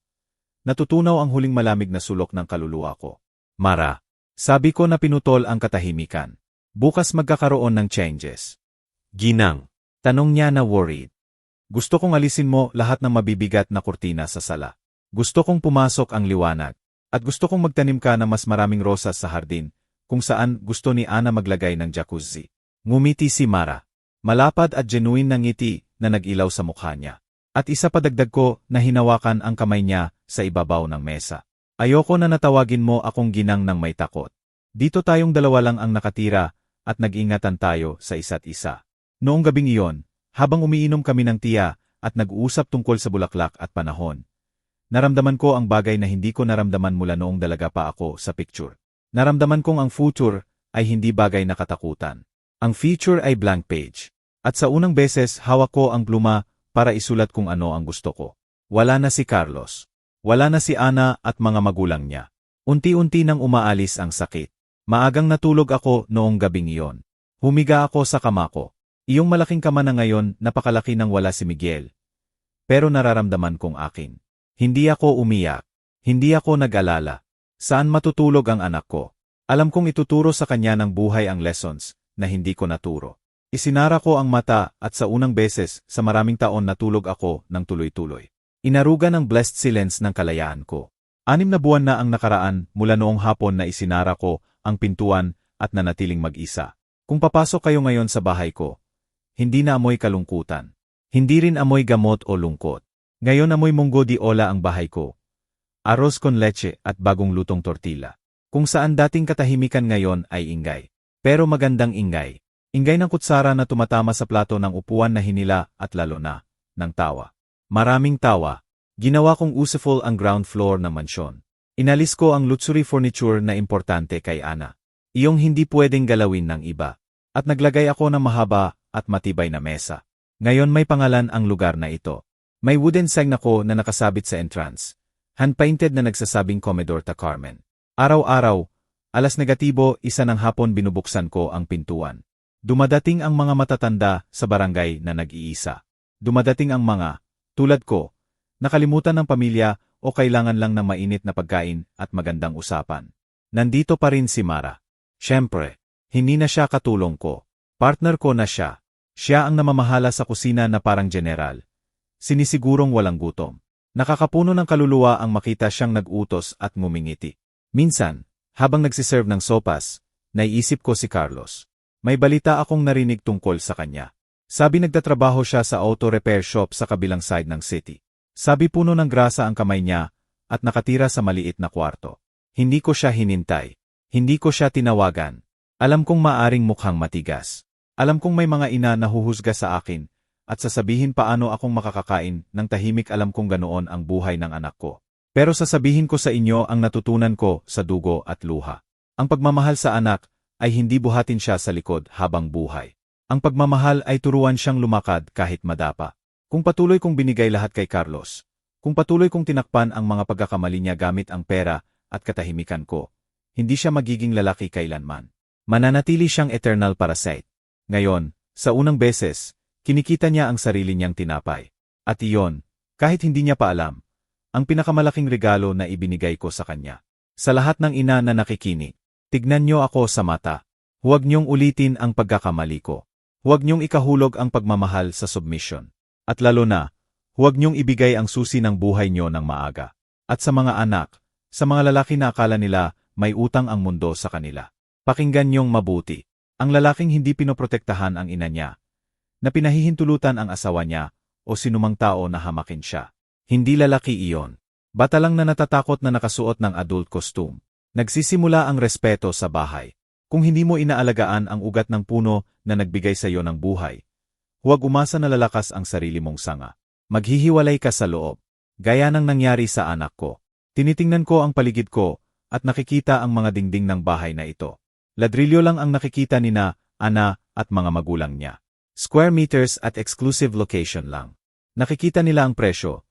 Natutunaw ang huling malamig na sulok ng kaluluwa ko. Mara, sabi ko na pinutol ang katahimikan. Bukas magkakaroon ng changes. Ginang, tanong niya na worried. Gusto kong alisin mo lahat ng mabibigat na kurtina sa sala. Gusto kong pumasok ang liwanag. At gusto kong magtanim ka ng mas maraming rosas sa hardin, kung saan gusto ni Ana maglagay ng jacuzzi. Ngumiti si Mara. Malapad at genuine na ngiti na nag-ilaw sa mukha niya. At isa pa dagdag ko na hinawakan ang kamay niya sa ibabaw ng mesa. Ayoko na natawagin mo akong ginang ng may takot. Dito tayong dalawa lang ang nakatira at nag-ingatan tayo sa isa't isa. Noong gabing iyon, habang umiinom kami ng tiya at nag-uusap tungkol sa bulaklak at panahon, naramdaman ko ang bagay na hindi ko naramdaman mula noong dalaga pa ako sa picture. Naramdaman kong ang future ay hindi bagay na katakutan. Ang future ay blank page. At sa unang beses hawak ko ang pluma para isulat kung ano ang gusto ko. Wala na si Carlos. Wala na si Ana at mga magulang niya. Unti-unti nang umaalis ang sakit. Maagang natulog ako noong gabing iyon. Humiga ako sa kama ko. Iyong malaking kama na ngayon napakalaki nang wala si Miguel. Pero nararamdaman kong akin. Hindi ako umiyak. Hindi ako nag-alala. Saan matutulog ang anak ko? Alam kong ituturo sa kanya ng buhay ang lessons na hindi ko naturo. Isinara ko ang mata at sa unang beses sa maraming taon natulog ako ng tuloy-tuloy. Inaruga ng blessed silence ng kalayaan ko. 6 na buwan na ang nakaraan mula noong hapon na isinara ko ang pintuan at nanatiling mag-isa. Kung papasok kayo ngayon sa bahay ko, hindi na amoy kalungkutan. Hindi rin amoy gamot o lungkot. Ngayon amoy munggo di ola ang bahay ko. Arroz con leche at bagong lutong tortilla. Kung saan dating katahimikan ngayon ay ingay. Pero magandang ingay. Ingay ng kutsara na tumatama sa plato ng upuan na hinila at lalo na, ng tawa. Maraming tawa. Ginawa kong useful ang ground floor ng mansyon. Inalis ko ang luxury furniture na importante kay Ana. Iyong hindi pwedeng galawin ng iba. At naglagay ako ng mahaba at matibay na mesa. Ngayon may pangalan ang lugar na ito. May wooden sign ako na nakasabit sa entrance. Hand-painted na nagsasabing Comedor ta Carmen. Araw-araw, alas negatibo, 1 ng hapon binubuksan ko ang pintuan. Dumadating ang mga matatanda sa barangay na nag-iisa. Dumadating ang mga, tulad ko, nakalimutan ng pamilya o kailangan lang ng mainit na pagkain at magandang usapan. Nandito pa rin si Mara. Siyempre, hindi na siya katulong ko. Partner ko na siya. Siya ang namamahala sa kusina na parang general. Sinisigurong walang gutom. Nakakapuno ng kaluluwa ang makita siyang nag-utos at ngumingiti. Minsan, habang nagsiserve ng sopas, naiisip ko si Carlos. May balita akong narinig tungkol sa kanya. Sabi nagtatrabaho siya sa auto repair shop sa kabilang side ng city. Sabi puno ng grasa ang kamay niya at nakatira sa maliit na kwarto. Hindi ko siya hinintay. Hindi ko siya tinawagan. Alam kong maaring mukhang matigas. Alam kong may mga ina na huhusga sa akin at sasabihin paano akong makakakain ng tahimik. Alam kong ganoon ang buhay ng anak ko. Pero sasabihin ko sa inyo ang natutunan ko sa dugo at luha. Ang pagmamahal sa anak ay hindi buhatin siya sa likod habang buhay. Ang pagmamahal ay turuan siyang lumakad kahit madapa. Kung patuloy kong binigay lahat kay Carlos, kung patuloy kong tinakpan ang mga pagkakamali niya gamit ang pera at katahimikan ko, hindi siya magiging lalaki kailanman. Mananatili siyang eternal parasite. Ngayon, sa unang beses, kinikita niya ang sarili niyang tinapay. At iyon, kahit hindi niya pa alam, ang pinakamalaking regalo na ibinigay ko sa kanya. Sa lahat ng ina na nakikinig, tignan niyo ako sa mata. Huwag niyong ulitin ang pagkakamali ko. Huwag niyong ikahulog ang pagmamahal sa submission. At lalo na, huwag niyong ibigay ang susi ng buhay niyo ng maaga. At sa mga anak, sa mga lalaki na akala nila may utang ang mundo sa kanila. Pakinggan niyong mabuti. Ang lalaking hindi pinoprotektahan ang ina niya, na pinahihintulutan ang asawa niya o sinumang tao na hamakin siya. Hindi lalaki iyon. Bata lang na natatakot na nakasuot ng adult costume. Nagsisimula ang respeto sa bahay. Kung hindi mo inaalagaan ang ugat ng puno na nagbigay sa iyo ng buhay, huwag umasa na lalakas ang sarili mong sanga. Maghihiwalay ka sa loob. Gaya ng nangyari sa anak ko. Tinitingnan ko ang paligid ko at nakikita ang mga dingding ng bahay na ito. Ladrilyo lang ang nakikita nina, Ana at mga magulang niya. Square meters at exclusive location lang. Nakikita nila ang presyo,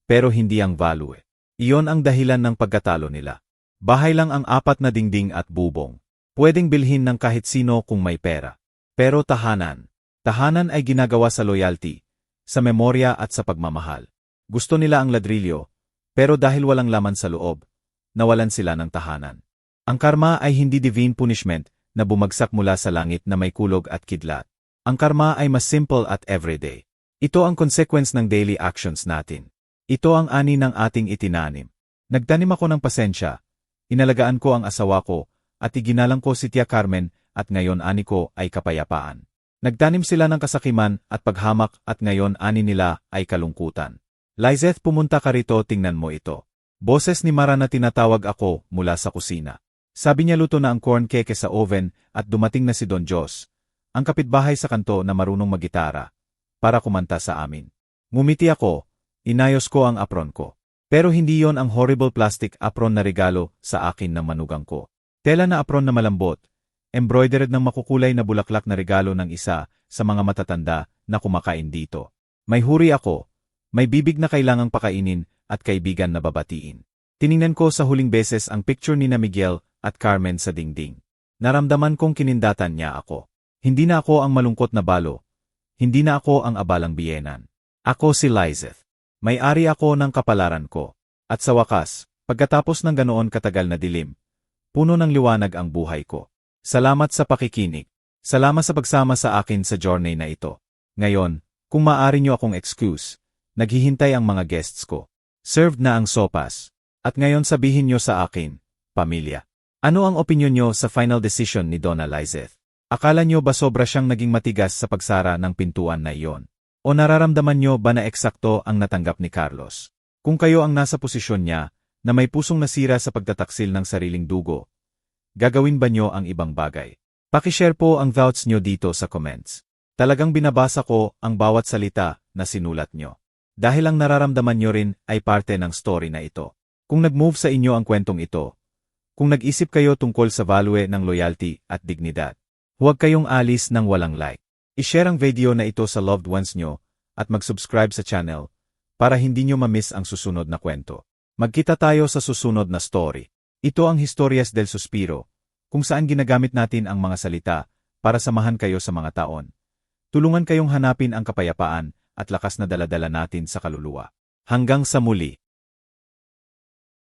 pero hindi ang value. Iyon ang dahilan ng pagkatalo nila. Bahay lang ang 4 na dingding at bubong. Pwedeng bilhin ng kahit sino kung may pera. Pero tahanan. Tahanan ay ginagawa sa loyalty, sa memorya at sa pagmamahal. Gusto nila ang ladrilyo, pero dahil walang laman sa loob, nawalan sila ng tahanan. Ang karma ay hindi divine punishment na bumagsak mula sa langit na may kulog at kidlat. Ang karma ay mas simple at everyday. Ito ang consequence ng daily actions natin. Ito ang ani ng ating itinanim. Nagtanim ako ng pasensya, Inalagaan ko ang asawa ko, at iginalang ko si Tia Carmen, at ngayon ani ko ay kapayapaan. Nagtanim sila ng kasakiman at paghamak at ngayon ani nila ay kalungkutan. Lizeth, pumunta ka rito, tingnan mo ito. Boses ni Mara na tinatawag ako mula sa kusina. Sabi niya luto na ang corn cake sa oven at dumating na si Don Jos, ang kapitbahay sa kanto na marunong maggitara, para kumanta sa amin. Ngumiti ako, inayos ko ang apron ko. Pero hindi yon ang horrible plastic apron na regalo sa akin ng manugang ko. Tela na apron na malambot, embroidered ng makukulay na bulaklak na regalo ng isa sa mga matatanda na kumakain dito. May huri ako, may bibig na kailangang pakainin at kaibigan na babatiin. Tiningnan ko sa huling beses ang picture ni na Miguel at Carmen sa dingding. Naramdaman kong kinindatan niya ako. Hindi na ako ang malungkot na balo. Hindi na ako ang abalang biyenan. Ako si Lizeth. May-ari ako ng kapalaran ko. At sa wakas, pagkatapos ng ganoon katagal na dilim, puno ng liwanag ang buhay ko. Salamat sa pakikinig. Salamat sa pagsama sa akin sa journey na ito. Ngayon, kung maaari niyo akong excuse, naghihintay ang mga guests ko. Served na ang sopas. At ngayon sabihin niyo sa akin, pamilya. Ano ang opinyon niyo sa final decision ni Donna Lizeth? Akala niyo ba sobra siyang naging matigas sa pagsara ng pintuan na iyon? O nararamdaman niyo ba na eksakto ang natanggap ni Carlos? Kung kayo ang nasa posisyon niya, na may pusong nasira sa pagtataksil ng sariling dugo, gagawin ba niyo ang ibang bagay? Pakishare po ang thoughts niyo dito sa comments. Talagang binabasa ko ang bawat salita na sinulat niyo. Dahil ang nararamdaman niyo rin ay parte ng story na ito. Kung nag-move sa inyo ang kwentong ito, kung nag-isip kayo tungkol sa value ng loyalty at dignidad, huwag kayong alis ng walang like. I-share ang video na ito sa loved ones nyo at mag-subscribe sa channel para hindi nyo ma-miss ang susunod na kwento. Magkita tayo sa susunod na story. Ito ang Historias del Suspiro, kung saan ginagamit natin ang mga salita para samahan kayo sa mga taon. Tulungan kayong hanapin ang kapayapaan at lakas na daladala natin sa kaluluwa. Hanggang sa muli.